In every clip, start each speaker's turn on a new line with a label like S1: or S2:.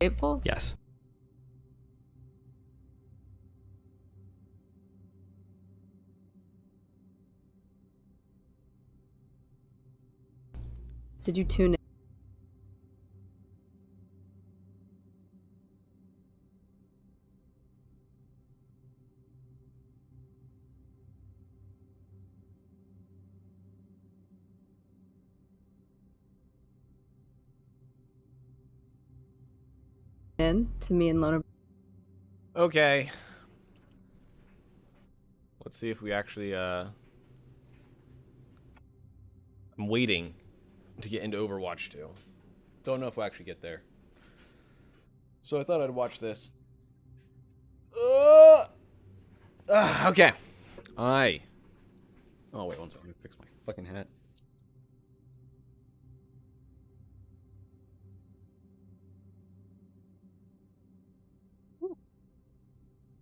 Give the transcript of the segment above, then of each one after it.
S1: Grateful?
S2: Yes.
S1: Did you tune in to me and Lona?
S3: Okay. Let's see if we actually, I'm waiting to get into Overwatch 2. Don't know if we'll actually get there. So I thought I'd watch this. Okay. Oh, wait, one second. Let me fix my fucking hat.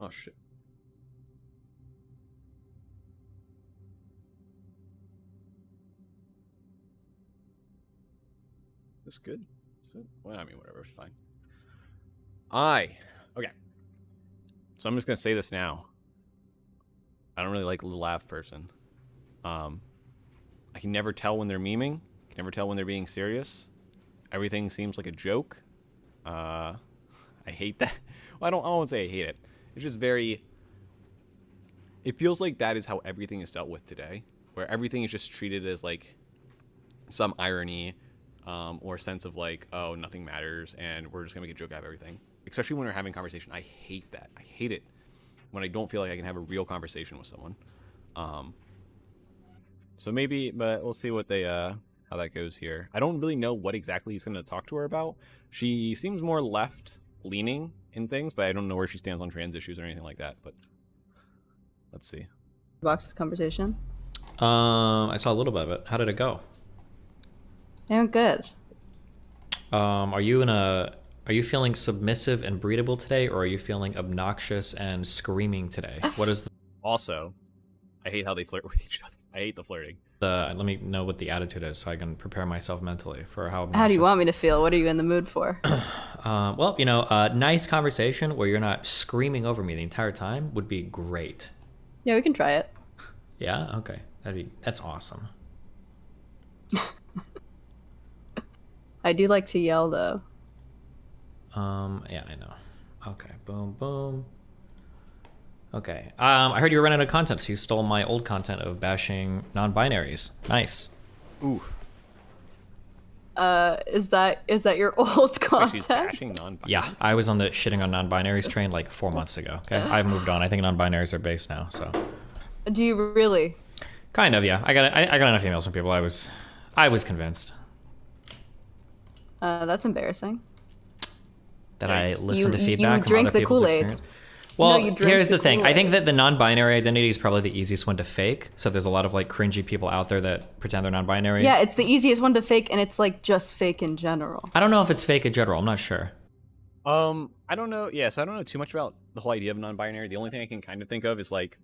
S3: Oh, shit. This good? Is it? Well, I mean, whatever. It's fine. Okay. So I'm just going to say this now. I don't really like a laugh person. I can never tell when they're memeing. I can never tell when they're being serious. Everything seems like a joke. I hate that. Well, I won't say I hate it. It's just very... It feels like that is how everything is dealt with today. Where everything is just treated as, like, some irony or sense of, like, oh, nothing matters, and we're just going to make a joke out of everything. Especially when we're having a conversation. I hate that. I hate it when I don't feel like I can have a real conversation with someone. So maybe, but we'll see what they, how that goes here. I don't really know what exactly he's going to talk to her about. She seems more left-leaning in things, but I don't know where she stands on trans issues or anything like that, but let's see.
S1: Box's conversation?
S2: I saw a little bit of it. How did it go?
S1: Yeah, good.
S2: Are you feeling submissive and breedable today, or are you feeling obnoxious and screaming today? What is the...
S3: Also, I hate how they flirt with each other. I hate the flirting.
S2: Let me know what the attitude is so I can prepare myself mentally for how obnoxious.
S1: How do you want me to feel? What are you in the mood for?
S2: Well, you know, a nice conversation where you're not screaming over me the entire time would be great.
S1: Yeah, we can try it.
S2: Yeah? Okay. That's awesome.
S1: I do like to yell, though.
S2: Yeah, I know. Okay, boom, boom. Okay. I heard you were running out of content, so you stole my old content of bashing non-binaries. Nice.
S3: Oof.
S1: Is that your old
S3: Wait,
S1: content?
S3: she's bashing non-binary?
S2: Yeah, I was on the shitting on non-binaries train like 4 months ago. Okay, I've moved on. I think non-binaries are based now, so.
S1: Do you really?
S2: Kind of, yeah. I got enough emails from people. I was convinced
S1: That's embarrassing.
S2: that I listened to feedback from
S1: drink
S2: other
S1: the
S2: people's
S1: Kool-Aid.
S2: experience. Well,
S1: No, you drink
S2: here's
S1: the
S2: the thing. I
S1: Kool-Aid.
S2: think that the non-binary identity is probably the easiest one to fake. So there's a lot of like cringy people out there that pretend they're non-binary.
S1: Yeah, it's the easiest one to fake, and it's like just fake in general.
S2: I don't know if it's fake in general. I'm not sure.
S3: I don't know. Yes, I don't know too much about the whole idea of non-binary. The only thing I can kind of think of is like,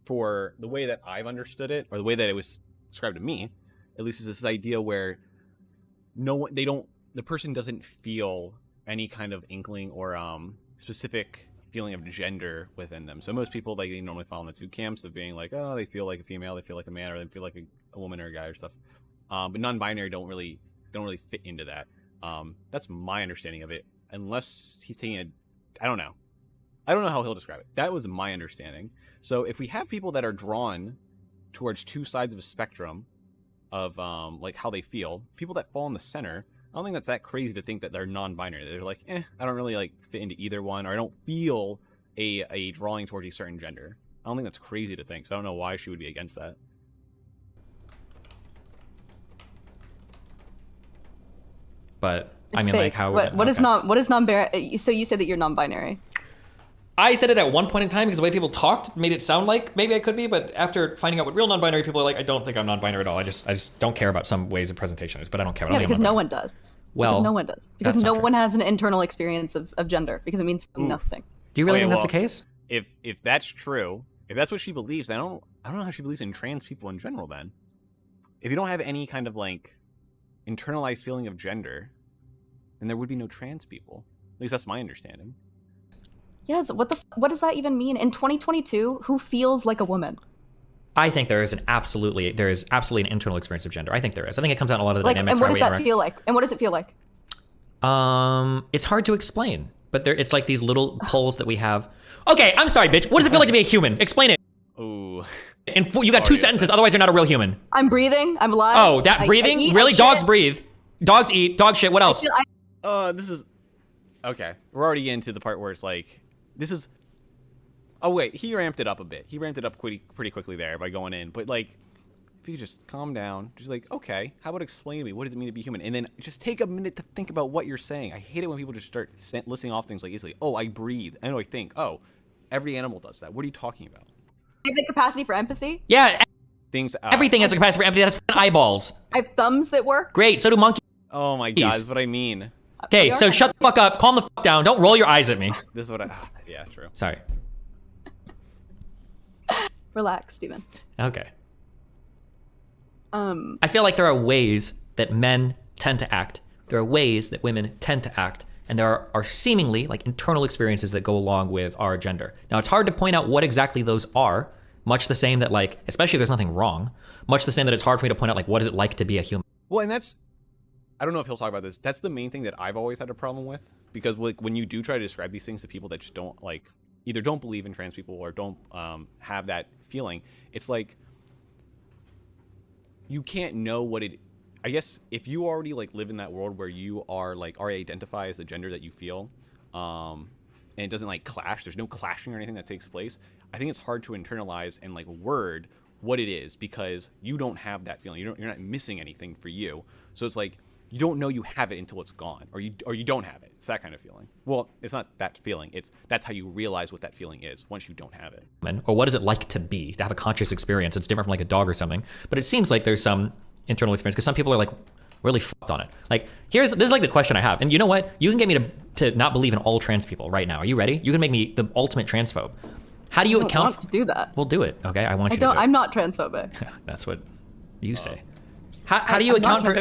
S3: for the way that I've understood it, or the way that it was described to me, at least, is this idea where the person doesn't feel any kind of inkling or specific feeling of gender within them. So most people, like, they normally fall in the two camps of being like, oh, they feel like a female, they feel like a man, or they feel like a woman or a guy or stuff. But non-binary don't really fit into that. That's my understanding of it. Unless he's taking I don't know how he'll describe it. That was my understanding. So if we have people that are drawn towards two sides of a spectrum of like how they feel, people that fall in the center, I don't think that's that crazy to think that they're non-binary. They're like, I don't really like fit into either one, or I don't feel a drawing towards a certain gender. I don't think that's crazy to think. So I don't know why she would be against that.
S2: But
S1: It's
S2: I mean,
S1: fake.
S2: like, how?
S1: What is non-binary? So you said that you're non-binary.
S2: I said it at one point in time because the way people talked made it sound like maybe I could be, but after finding out what real non-binary people are like, I don't think I'm non-binary at all. I just don't care about some ways of presentation, but I don't care.
S1: Yeah, because no one does.
S2: Well,
S1: because no one does. Because
S2: that's
S1: no
S2: not
S1: one has an internal experience of gender, because it means nothing.
S2: Do you really
S3: Okay,
S2: think that's
S3: well,
S2: the case?
S3: If that's true, if that's what she believes, I don't know how she believes in trans people in general. Then, if you don't have any kind of like internalized feeling of gender, and there would be no trans people. At least that's my understanding.
S1: Yes, what does that even mean? In 2022, who feels like a woman?
S2: I think there is absolutely an internal experience of gender. I think there is. I think it comes out in a lot of the dynamics.
S1: And what does that feel like? And what does it feel like?
S2: It's hard to explain, but it's like these little pulls that we have. Okay, I'm sorry, bitch. What does it feel like to be a human? Explain it.
S3: Ooh.
S2: And you got 2 sentences, otherwise you're not a real human.
S1: I'm breathing. I'm alive.
S2: Oh, that breathing?
S1: I eat,
S2: really?
S1: I
S2: Dogs
S1: shit.
S2: breathe. Dogs eat. Dog shit. What else?
S3: This is okay. We're already into the part where it's like, this is. Oh wait, he ramped it up a bit. He ramped it up pretty quickly there by going in. But like, if you just calm down, just like, okay, how about explain to me what does it mean to be human, and then just take a minute to think about what you're saying. I hate it when people just start listing off things like easily. Oh, I breathe. I know. I think. Oh, every animal does that. What are you talking about?
S1: I have the capacity for empathy.
S2: Yeah.
S3: Things.
S2: Everything has a capacity for empathy. That has eyeballs.
S1: I have thumbs that work.
S2: Great. So do monkeys.
S3: Oh my god, that's what I mean.
S2: Okay, so shut the fuck up. Calm the fuck down. Don't roll your eyes at me.
S3: This is what I. Yeah, true.
S2: Sorry.
S1: Relax, Steven.
S2: Okay. I feel like there are ways that men tend to act. There are ways that women tend to act. And there are seemingly like internal experiences that go along with our gender. Now, it's hard to point out what exactly those are, much the same that like, especially if there's nothing wrong, much the same that it's hard for me to point out like, what is it like to be a human?
S3: Well, and that's, I don't know if he'll talk about this. That's the main thing that I've always had a problem with, because like when you do try to describe these things to people that just don't like, either don't believe in trans people or don't have that feeling, it's like you can't know what it. I guess if you already like live in that world where you are like already identify as the gender that you feel, and it doesn't like clash. There's no clashing or anything that takes place. I think it's hard to internalize and like word what it is, because you don't have that feeling. You're not missing anything for you. So it's like you don't know you have it until it's gone, or you don't have it. It's that kind of feeling. Well, it's not that feeling. That's how you realize what that feeling is once you don't have it.
S2: Or what is it like to have a conscious experience? It's different from like a dog or something. But it seems like there's some internal experience, because some people are like really fucked on it. Like this is like the question I have, and you know what? You can get me to not believe in all trans people right now. Are you ready? You can make me the ultimate transphobe. How do you account?
S1: I want to do that.
S2: We'll do it. Okay, I want you to do it.
S1: I'm not transphobic.
S2: That's what you say. How do you account for?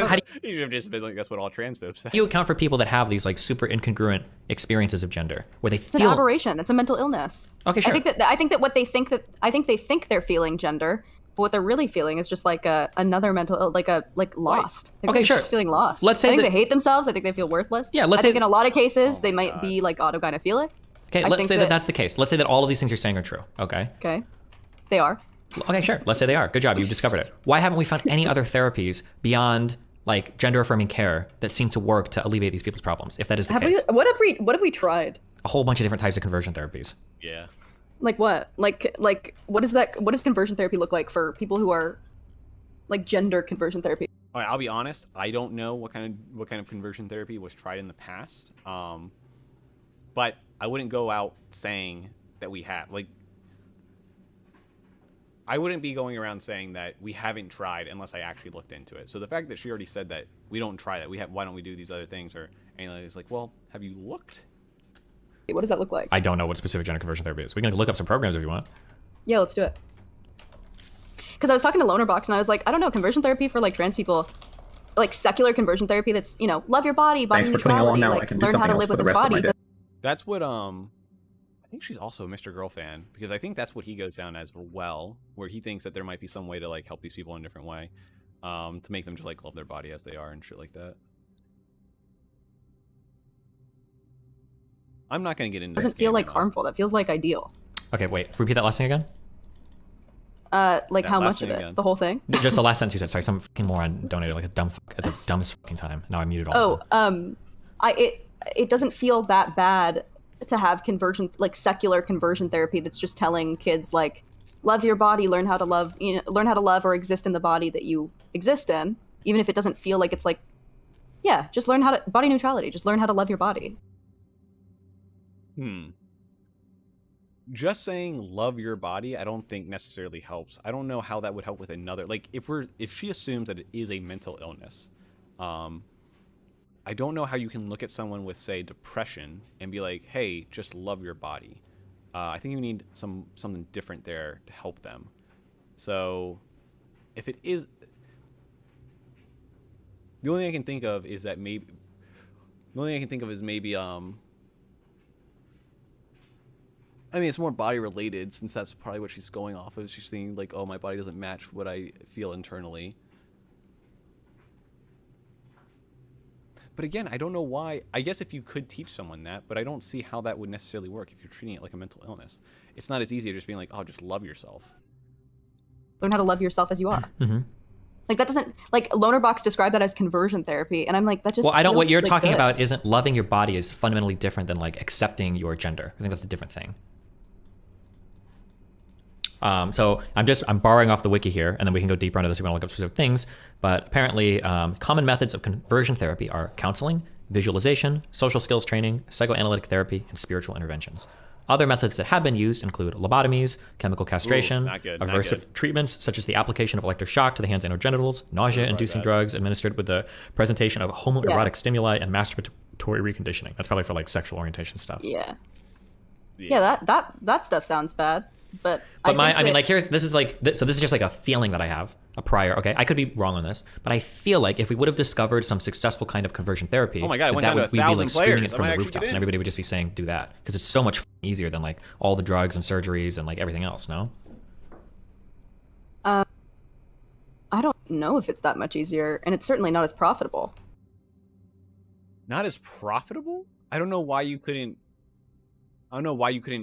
S3: You have just been like, that's what all transphobes say.
S2: How do you account for people that have these like super incongruent experiences of gender, where they
S1: It's
S2: feel
S1: an aberration. It's a mental illness.
S2: Okay, sure.
S1: I think that what they think they think they're feeling gender, but what they're really feeling is just like another mental like lost.
S2: Okay,
S1: they're
S2: sure.
S1: Just feeling lost.
S2: Let's say
S1: I think
S2: that
S1: they hate themselves. I think they feel worthless.
S2: Yeah, let's
S1: I
S2: say
S1: think in a lot of cases they
S3: my
S1: might
S3: God.
S1: be like autogynephilic.
S2: Okay, let's say that that's the case. Let's say that all of these things you're saying are true. Okay.
S1: Okay, they are.
S2: Okay, sure. Let's say they are. Good job. You've discovered it. Why haven't we found any other therapies beyond like gender affirming care that seem to work to alleviate these people's problems? If that is the case,
S1: What have we tried?
S2: a whole bunch of different types of conversion therapies.
S3: Yeah.
S1: Like what? Like what is that? What does conversion therapy look like for people who are like gender conversion therapy?
S3: All right, I'll be honest. I don't know what kind of conversion therapy was tried in the past. But I wouldn't go out saying that we have like. I wouldn't be going around saying that we haven't tried unless I actually looked into it. So the fact that she already said that we don't try that, why don't we do these other things, or anything, it's like, well, have you looked?
S1: What does that look like?
S2: I don't know what specific gender conversion therapy is. We can look up some programs if you want.
S1: Yeah, let's do it. Because I was talking to Lonerbox and I was like, I don't know, conversion therapy for like trans people, like secular conversion therapy that's, you know, love your body
S4: Thanks for putting it on
S1: neutrality,
S4: now.
S1: like
S4: I can do
S1: learn how
S4: something
S1: to
S4: else
S1: live
S4: for
S1: with
S4: the
S1: this
S4: rest of my
S1: body.
S4: day.
S3: That's what I think she's also a Mr. Girl fan, because I think that's what he goes down as well, where he thinks that there might be some way to like help these people in a different way, to make them just like love their body as they are and shit like that. I'm not gonna get into.
S1: It doesn't feel like harmful. That feels like ideal.
S2: Okay, wait. Repeat that last thing again.
S1: Like
S3: That
S1: how
S3: last
S1: much of
S3: thing
S1: it?
S3: again.
S1: The whole thing?
S2: Just the last sentence you said. Sorry, some fucking moron donated like a dumb fuck at the dumbest fucking time. Now I muted all of them.
S1: It doesn't feel that bad to have conversion, like secular conversion therapy that's just telling kids like, love your body, learn how to love, learn how to love or exist in the body that you exist in, even if it doesn't feel like it's like, yeah, just learn how to body neutrality, just learn how to love your body.
S3: Just saying love your body, I don't think necessarily helps. I don't know how that would help with another. Like if she assumes that it is a mental illness, I don't know how you can look at someone with, say, depression and be like, hey, just love your body. I think you need something different there to help them. So if it is, the only thing I can think of is that maybe The only thing I can think of is maybe I mean, it's more body related since that's probably what she's going off of. She's thinking like, oh, my body doesn't match what I feel internally. But again, I don't know why. I guess if you could teach someone that, but I don't see how that would necessarily work if you're treating it like a mental illness. It's not as easy as just being like, oh, just love yourself.
S1: Learn how to love yourself as you are.
S2: Mm-hmm.
S1: Like that doesn't like Lonerbox described that as conversion therapy, and I'm like that just.
S2: Well, I don't. What
S1: feels,
S2: you're
S1: like,
S2: talking
S1: good.
S2: about isn't loving your body is fundamentally different than like accepting your gender. I think that's a different thing. So I'm borrowing off the wiki here, and then we can go deeper into this if we want to look up specific things. But apparently, common methods of conversion therapy are counseling, visualization, social skills training, psychoanalytic therapy, and spiritual interventions. Other methods that have been used include lobotomies, chemical castration,
S3: not good, not
S2: aversive
S3: good.
S2: treatments such as the application of electric shock to the hands and or genitals, nausea-inducing drugs administered with the presentation of homoerotic stimuli, and masturbatory reconditioning. That's probably for like sexual orientation stuff.
S1: Yeah. Yeah, that stuff sounds bad. But
S2: I mean, like, this is just like a feeling that I have, a prior. Okay, I could be wrong on this, but I feel like if we would have discovered some successful kind of conversion therapy,
S3: Oh my God, it went down to
S2: we'd be like
S3: 1,000
S2: screaming it
S3: players. I
S2: from
S3: might
S2: the
S3: actually
S2: rooftops,
S3: get
S2: and
S3: in.
S2: everybody would just be saying, "Do that," because it's so much easier than like all the drugs and surgeries and like everything else. No.
S1: I don't know if it's that much easier, and it's certainly not as profitable.
S3: Not as profitable? I don't know why you couldn't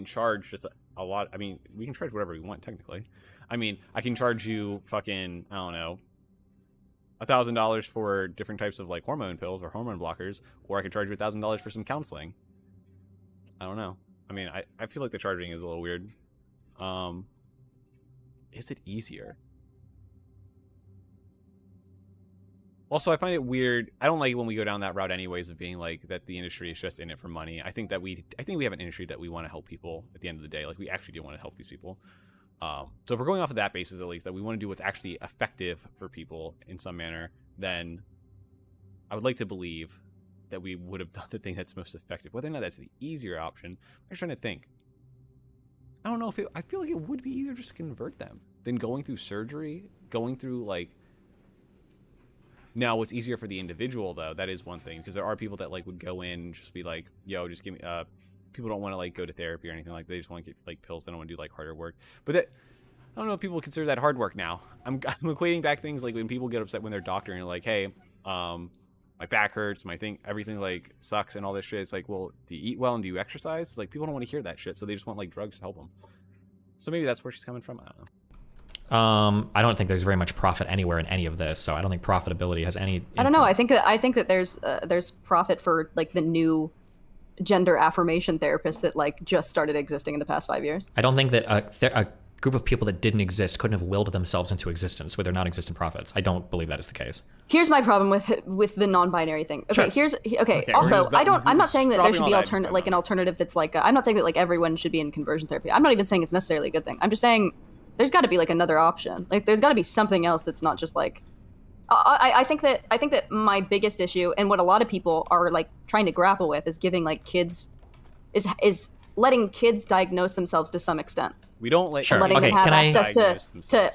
S3: charge just a lot. I mean, we can charge whatever we want technically. I mean, I can charge you fucking, I don't know, $1,000 for different types of like hormone pills or hormone blockers, or I could charge you $1,000 for some counseling. I don't know. I mean, I feel like the charging is a little weird. Is it easier? Also, I find it weird. I don't like it when we go down that route anyways of being like that the industry is just in it for money. I think we have an industry that we want to help people at the end of the day. Like, we actually do want to help these people. So if we're going off of that basis, at least, that we want to do what's actually effective for people in some manner, then I would like to believe that we would have done the thing that's most effective. Whether or not that's the easier option, I'm just trying to think. I don't know if I feel like it would be easier just to convert them than going through surgery, going through like. Now, what's easier for the individual, though, that is one thing, because there are people that like would go in and just be like, yo, just give me, people don't want to like go to therapy or anything like that. They just want to get like pills. They don't want to do like harder work. But that, I don't know if people consider that hard work now. I'm equating back things like when people get upset when their doctor and you're like, hey, my back hurts, everything like sucks and all this shit. It's like, well, do you eat well and do you exercise? It's like people don't want to hear that shit, so they just want like drugs to help them. So maybe that's where she's coming from. I don't know.
S2: I don't think there's very much profit anywhere in any of this, so I don't think profitability has any.
S1: I don't know. I think that there's profit for like the new gender affirmation therapists that like just started existing in the past 5 years.
S2: I don't think that a group of people that didn't exist couldn't have willed themselves into existence with their non-existent profits. I don't believe that is the case.
S1: Here's my problem with the non-binary thing. Okay,
S2: Sure.
S1: Also, I'm not saying that there should be an alternative that's like I'm not saying that like everyone should be in conversion therapy. I'm not even saying it's necessarily a good thing. I'm just saying there's got to be like another option. Like there's got to be something else that's not just like. I think that my biggest issue and what a lot of people are like trying to grapple with is giving like kids is letting kids diagnose themselves to some extent.
S3: We don't let
S2: Sure.
S1: Letting
S2: Okay,
S1: them have
S2: can I-
S1: access to.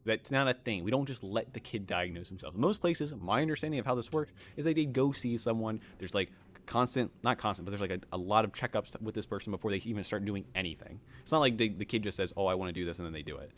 S3: That's not a thing. We don't just let the kid diagnose themselves. In most places, my understanding of how this works is they go see someone. There's like not constant, but there's like a lot of checkups with this person before they even start doing anything. It's not like the kid just says, oh, I want to do this, and then they do it.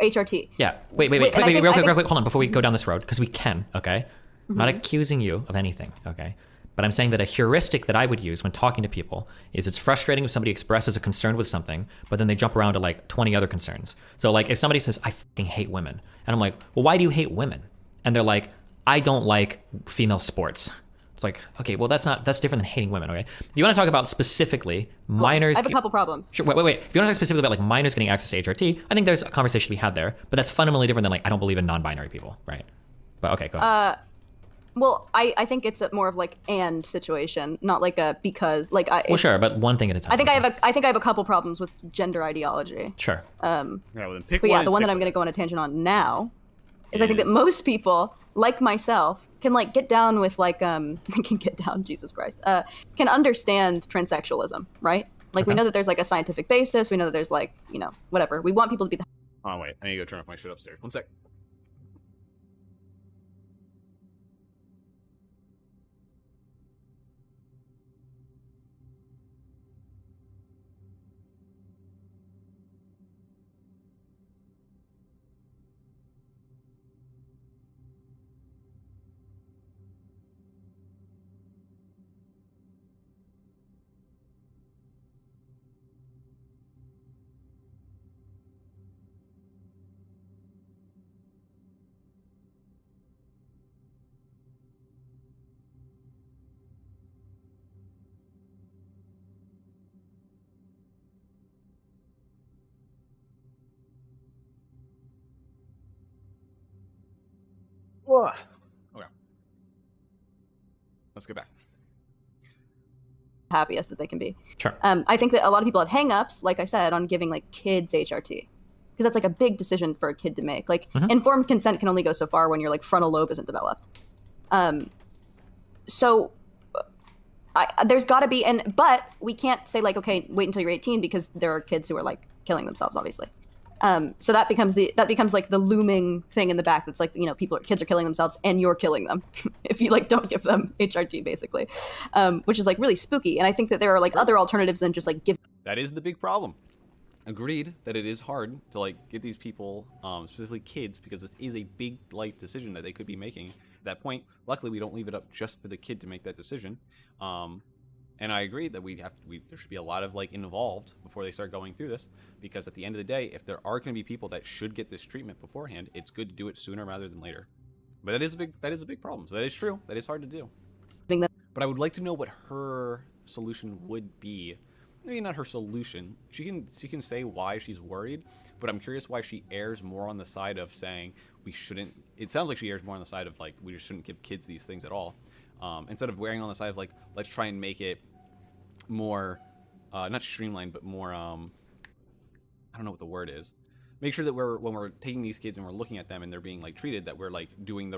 S1: HRT.
S2: Yeah. Wait.
S1: and I think-
S2: Real quick. Hold on. Before we go down this road, because we can. Okay. I'm not accusing you of anything. Okay. But I'm saying that a heuristic that I would use when talking to people is it's frustrating if somebody expresses a concern with something, but then they jump around to like 20 other concerns. So like if somebody says, I fucking hate women, and I'm like, well, why do you hate women? And they're like, I don't like female sports. It's like, okay, well, that's different than hating women, okay? If you want to talk about specifically minors...
S1: I have a couple problems.
S2: Sure, wait. If you want to talk specifically about like minors getting access to HRT, I think there's a conversation to be had there, but that's fundamentally different than like, I don't believe in non-binary people, right? But okay, go ahead.
S1: Well, I think it's more of like and situation, not like a because like I.
S2: Well, sure, but one thing at a time.
S1: I think I have a couple problems with gender ideology.
S2: Sure.
S3: Yeah, well, then pick
S1: But
S3: one
S1: yeah, the
S3: and
S1: one
S3: stick
S1: that I'm
S3: with
S1: going to
S3: it.
S1: go on a tangent on now is I think that
S3: Is-
S1: most people, like myself, can like get down with like can get down, Jesus Christ, can understand transsexualism, right? Like we
S2: Okay.
S1: know that there's like a scientific basis. We know that there's like whatever. We want people to be the
S3: Oh, wait. I need to go turn off my shit upstairs. One sec. Okay. Let's get back.
S1: happiest that they can be.
S2: Sure.
S1: I think that a lot of people have hangups, like I said, on giving like kids HRT because that's like a big decision for a kid to make. Like informed consent can only go so far when your like frontal lobe isn't developed. So there's got to be, but we can't say like, okay, wait until you're 18 because there are kids who are like killing themselves, obviously. So that becomes like the looming thing in the back. That's like, you know, kids are killing themselves and you're killing them if you like don't give them HRT, basically, which is like really spooky. And I think that there are like other alternatives than just like give.
S3: That is the big problem. Agreed that it is hard to like get these people, specifically kids, because this is a big life decision that they could be making. At that point, luckily, we don't leave it up just for the kid to make that decision. And I agree that there should be a lot of like involved before they start going through this, because at the end of the day, if there are going to be people that should get this treatment beforehand, it's good to do it sooner rather than later. But that is a big problem. So that is true. That is hard to do. But I would like to know what her solution would be. Maybe not her solution. She can say why she's worried, but I'm curious why she errs more on the side of saying we shouldn't. It sounds like she errs more on the side of like we just shouldn't give kids these things at all. Instead of wearing on the side of like, let's try and make it more, not streamlined, but more, I don't know what the word is. Make sure that when we're taking these kids and we're looking at them and they're being like treated, that we're like doing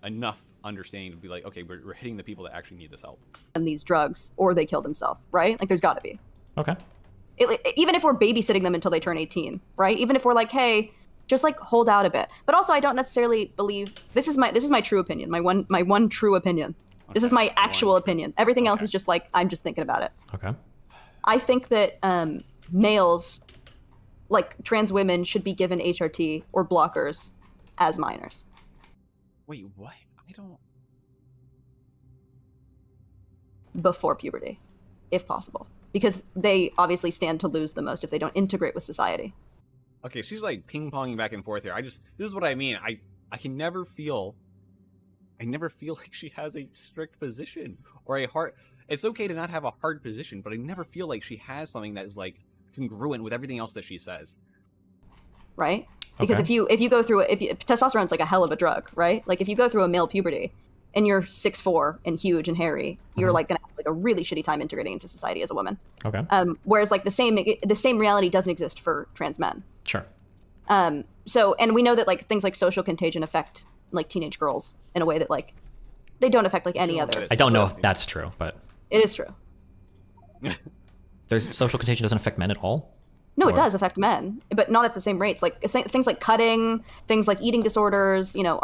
S3: enough understanding to be like, okay, we're hitting the people that actually need this help.
S1: And these drugs, or they kill themselves, right? Like there's got to be.
S2: Okay.
S1: Even if we're babysitting them until they turn 18, right? Even if we're like, hey, just like hold out a bit. But also, I don't necessarily believe this is my true opinion, my one true opinion. Okay. This is my actual opinion. Everything else is just like I'm just thinking about it.
S2: Okay. I
S1: think that males, like trans women, should be given HRT or blockers as minors.
S3: Wait, what? I don't.
S1: Before puberty, if possible. Because they obviously stand to lose the most if they don't integrate with society.
S3: Okay, she's like ping-ponging back and forth here. This is what I mean. I never feel like she has a strict position or a hard. It's okay to not have a hard position, but I never feel like she has something that is like congruent with everything else that she says.
S1: Right? Because if you go through testosterone's like a hell of a drug, right? Like if you go through a male puberty and you're 6'4" and huge and hairy, you're like gonna have like a really shitty time integrating into society as a woman.
S2: Okay.
S1: Whereas like the same reality doesn't exist for trans men.
S2: Sure.
S1: So, and we know that like things like social contagion affect like teenage girls in a way that like they don't affect like any other.
S2: I don't know if that's true, but
S1: it is true.
S2: There's social contagion doesn't affect men at all?
S1: No, it does affect men, but not at the same rates. Like things like cutting, things like eating disorders, you know,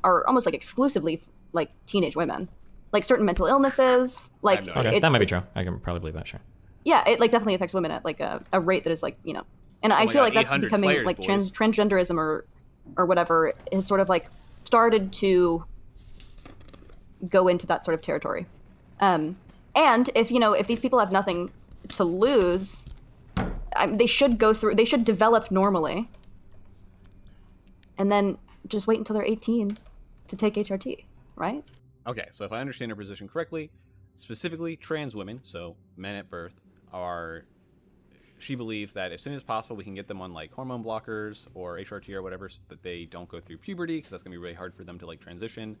S1: are almost like exclusively like teenage women. Like certain mental illnesses, like
S2: that might be true. I can probably believe that, sure.
S1: Yeah, it like definitely affects women at like a rate that is like, you know, and I feel like that's becoming like transgenderism or whatever has sort of like started to go into that sort of territory. And if these people have nothing to lose, they should develop normally and then just wait until they're 18 to take HRT, right?
S3: Okay, so if I understand her position correctly, specifically trans women, so men at birth, she believes that as soon as possible we can get them on like hormone blockers or HRT or whatever so that they don't go through puberty, because that's going to be really hard for them to like transition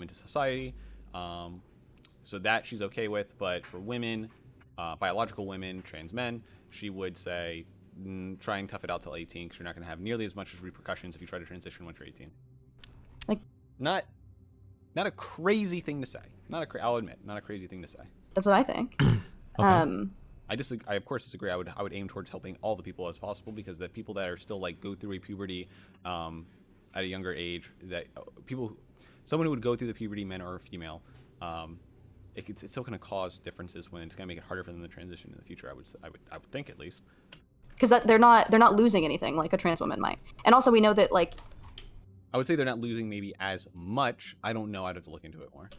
S3: into society. So that she's okay with, but for women, biological women, trans men, she would say try and tough it out till 18 because you're not going to have nearly as much as repercussions if you try to transition once you're 18.
S1: Like,
S3: not a crazy thing to say. I'll admit, not a crazy thing to say.
S1: That's what I think.
S2: Okay.
S3: I of course disagree. I would aim towards helping all the people as possible, because the people that are still like go through a puberty at a younger age, that someone who would go through the puberty, men or female, it's still going to cause differences when it's going to make it harder for them to transition in the future. I would think, at least,
S1: because they're not losing anything like a trans woman might. And also we know that like
S3: I would say they're not losing maybe as much. I don't know. I'd have to look into it more.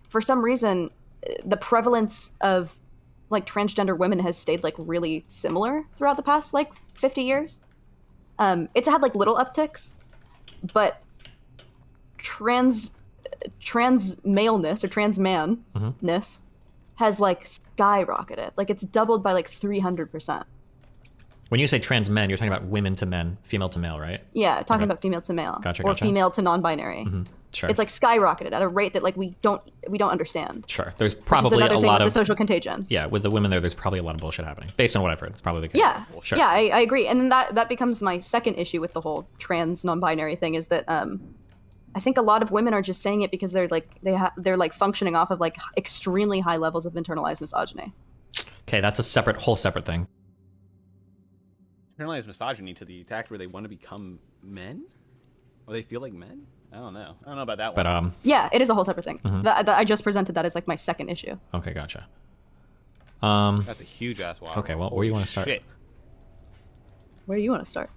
S3: For
S1: some reason, the prevalence of like transgender women has stayed like really similar throughout the past like 50 years. It's had like little upticks, but trans maleness or trans manness has like skyrocketed. Like it's doubled by like 300%.
S2: When you say trans men, you're talking about women to men, female to male, right?
S1: Yeah, talking about female to male.
S2: Gotcha.
S1: Or female to non-binary.
S2: Sure.
S1: It's like skyrocketed at a rate that like we don't understand.
S2: Sure. There's
S1: Which is
S2: probably
S1: another
S2: a
S1: thing
S2: lot
S1: with
S2: of
S1: the social contagion.
S2: yeah, with the women there's probably a lot of bullshit happening. Based on what I've heard, it's probably the case.
S1: Yeah,
S2: Sure.
S1: yeah, I agree, and then that becomes my second issue with the whole trans non-binary thing is that I think a lot of women are just saying it because they're like they're like functioning off of like extremely high levels of internalized misogyny.
S2: Okay, that's a whole separate thing.
S3: Internalized misogyny to the attack where they want to become men, or they feel like men. I don't know about that one.
S2: But
S1: Yeah, it is a whole separate thing. I just presented that as like my second issue.
S2: okay, gotcha.
S3: That's a huge ass wow.
S2: Okay, well, where do you want to start?
S3: Shit.
S1: Where do you want to start?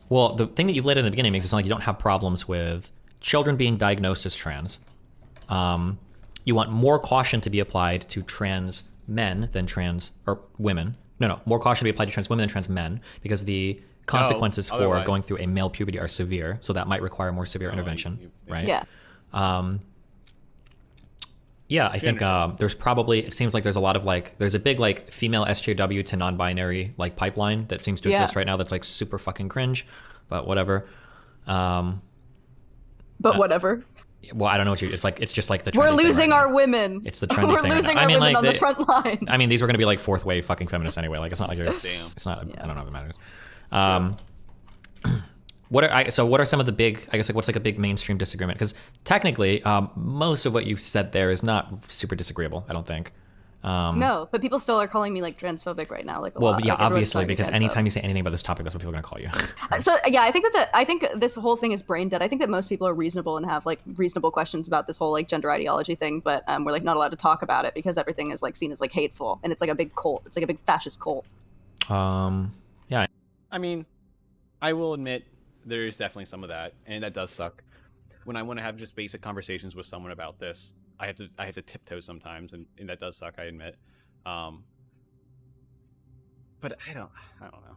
S2: Well, the thing that you've laid in the beginning makes it sound like you don't have problems with children being diagnosed as trans. You want more caution to be applied to trans men than trans or women. No, more caution to be applied to trans women than trans men because the consequences
S3: other
S2: for
S3: way.
S2: going through a male puberty are severe, so that might require more severe intervention, right?
S1: Yeah.
S2: Yeah, I think there's probably, it seems like there's a lot of like, there's a big like female SJW to non-binary like pipeline that seems to exist right now that's like super fucking cringe, but whatever.
S1: But whatever.
S2: Well, I don't know what it's just like the
S1: We're
S2: trendy thing
S1: losing
S2: right
S1: our
S2: now.
S1: women.
S2: It's the trendy
S1: We're
S2: thing right
S1: losing
S2: now.
S1: our
S2: I mean,
S1: women
S2: like,
S1: on the front line.
S2: I mean, these were going to be like fourth wave fucking feminists anyway. Like, it's not like you're,
S3: Damn.
S2: it's not, I don't know if it matters. What are some of the big, I guess, like what's like a big mainstream disagreement? Because technically, most of what you said there is not super disagreeable, I don't think.
S1: No, but people still are calling me like transphobic right now. Like, a
S2: Well,
S1: lot.
S2: yeah,
S1: Like, everyone's
S2: obviously,
S1: calling me
S2: because
S1: transphobe.
S2: anytime you say anything about this topic, that's what people are going to call you.
S1: So yeah, I think this whole thing is brain dead. I think that most people are reasonable and have like reasonable questions about this whole like gender ideology thing, but we're like not allowed to talk about it because everything is like seen as like hateful, and it's like a big cult. It's like a big fascist cult.
S2: Yeah.
S3: I mean, I will admit there's definitely some of that, and that does suck. When I want to have just basic conversations with someone about this, I have to tiptoe sometimes, and that does suck. I admit. But I don't know.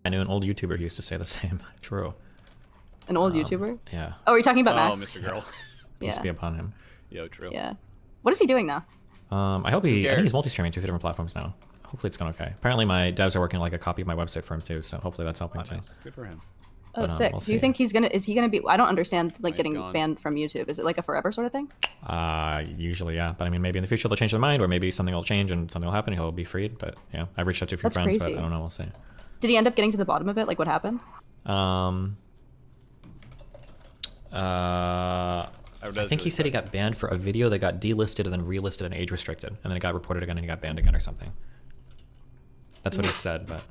S2: I knew an old YouTuber who used to say the same. True.
S1: An old YouTuber.
S2: Yeah.
S1: Oh, are you talking about
S3: Oh,
S1: Max?
S3: Mr. Girl.
S2: Must
S1: Yeah.
S2: be upon him.
S3: Yo, true.
S1: Yeah. What is he doing now?
S2: I hope I think
S3: cares?
S2: he's multi-streaming to a few different platforms now. Hopefully it's going okay. Apparently my devs are working on like a copy of my website for him too, so hopefully that's helping
S3: Oh,
S2: too.
S3: nice. Good for him.
S1: Oh,
S2: But,
S1: sick.
S2: we'll
S1: Do you
S2: see.
S1: think is he gonna be? I don't understand like
S3: He's
S1: getting
S3: gone.
S1: banned from YouTube. Is it like a forever sort of thing?
S2: Usually, yeah. But I mean, maybe in the future they'll change their mind, or maybe something will change and something will happen and he'll be freed. But yeah, I've reached out to a few
S1: That's
S2: friends,
S1: crazy.
S2: but I don't know. We'll see.
S1: Did he end up getting to the bottom of it? Like what happened?
S2: I think he said he got banned for a video that got delisted and then relisted and age restricted, and then it got reported again and he got banned again or something. That's what he said, but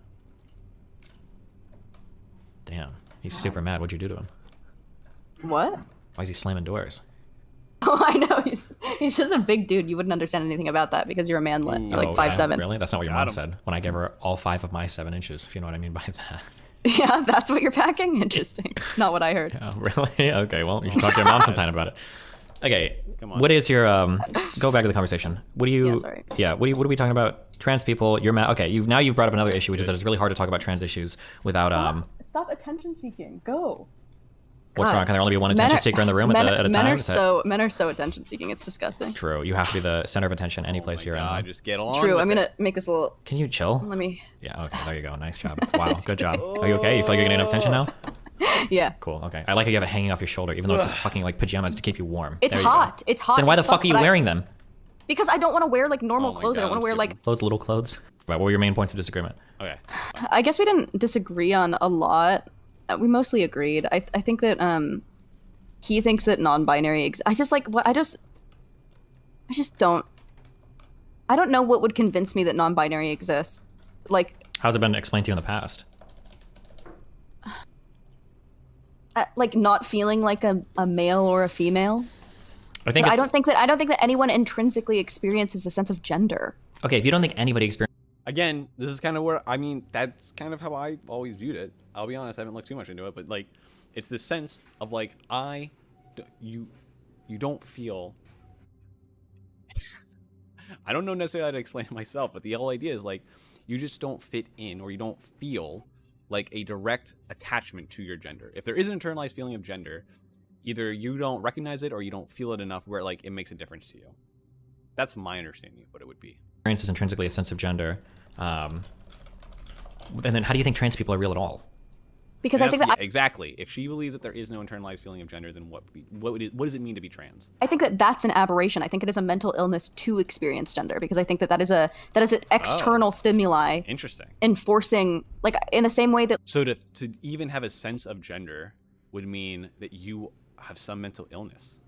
S2: damn, he's super mad. What'd you do to him?
S1: What?
S2: Why is he slamming doors?
S1: Oh, I know. He's just a big dude. You wouldn't understand anything about that because you're a manlet. You're like 5'7".
S2: Really? That's not what your
S3: Got
S2: mom
S3: him.
S2: said when I gave her all 5 of my 7 inches, if you know what I mean by that.
S1: Yeah, that's what you're packing? Interesting. Not what I heard.
S2: Oh, really? Okay, well, you should talk to your mom sometime about it. Okay,
S3: Come on.
S2: what is your, go back to the conversation. What do you,
S1: Yeah, sorry.
S2: what are we talking about? Trans people, you're mad, okay, you've brought up another issue, which is that it's really hard to talk about trans issues without,
S1: Stop attention seeking. Go.
S2: what's
S1: God.
S2: wrong? Can there only be one attention seeker in the room at a time?
S1: Men are
S2: Is that
S1: men are so attention seeking. It's disgusting.
S2: true? You have to be the center of attention any
S3: Oh
S2: place
S3: my
S2: you're
S3: God,
S2: in.
S3: just get along.
S1: True.
S3: with
S1: I'm
S3: it.
S1: gonna make this a little.
S2: Can you chill?
S1: Let me.
S2: Yeah, okay, there you go. Nice job. Wow, good job. Are you okay? You feel like you're getting enough attention now?
S1: Yeah.
S2: Cool, okay. I like how you have it hanging off your shoulder, even though it's just fucking like pajamas to keep you warm.
S1: It's
S2: There you go.
S1: hot. It's hot.
S2: Then why
S1: as
S2: the fuck are you
S1: but
S2: wearing them?
S1: Because I don't want to wear like normal
S3: Oh my
S1: clothes. I
S3: God,
S1: don't want
S3: I'm
S1: to wear like.
S3: skipping.
S2: Those little clothes? Right, what were your main points of disagreement?
S3: Okay.
S1: I guess we didn't disagree on a lot. We mostly agreed. I think that he thinks that non-binary. I just like what I just don't. I don't know what would convince me that non-binary exists. Like
S2: How's it been explained to you in the past?
S1: like not feeling like a male or a female.
S2: I think
S1: But
S2: it's,
S1: I don't think that anyone intrinsically experiences a sense of gender.
S2: okay, if you don't think anybody experienced
S3: Again, this is kind of where that's kind of how I always viewed it. I'll be honest, I haven't looked too much into it, but like, it's the sense of like you don't feel. I don't know necessarily how to explain it myself, but the whole idea is like you just don't fit in, or you don't feel like a direct attachment to your gender. If there is an internalized feeling of gender, either you don't recognize it or you don't feel it enough where like it makes a difference to you. That's my understanding of what it would be.
S2: is intrinsically a sense of gender, and then how do you think trans people are real at all?
S1: Because
S3: And
S1: I think
S3: that's-
S1: that
S3: exactly. If she believes that there is no internalized feeling of gender, then what does it mean to be trans?
S1: I think that that's an aberration. I think it is a mental illness to experience gender, because I think that is an external stimuli
S3: Interesting.
S1: enforcing, like, in the same way that
S3: So to even have a sense of gender would mean that you have some mental illness.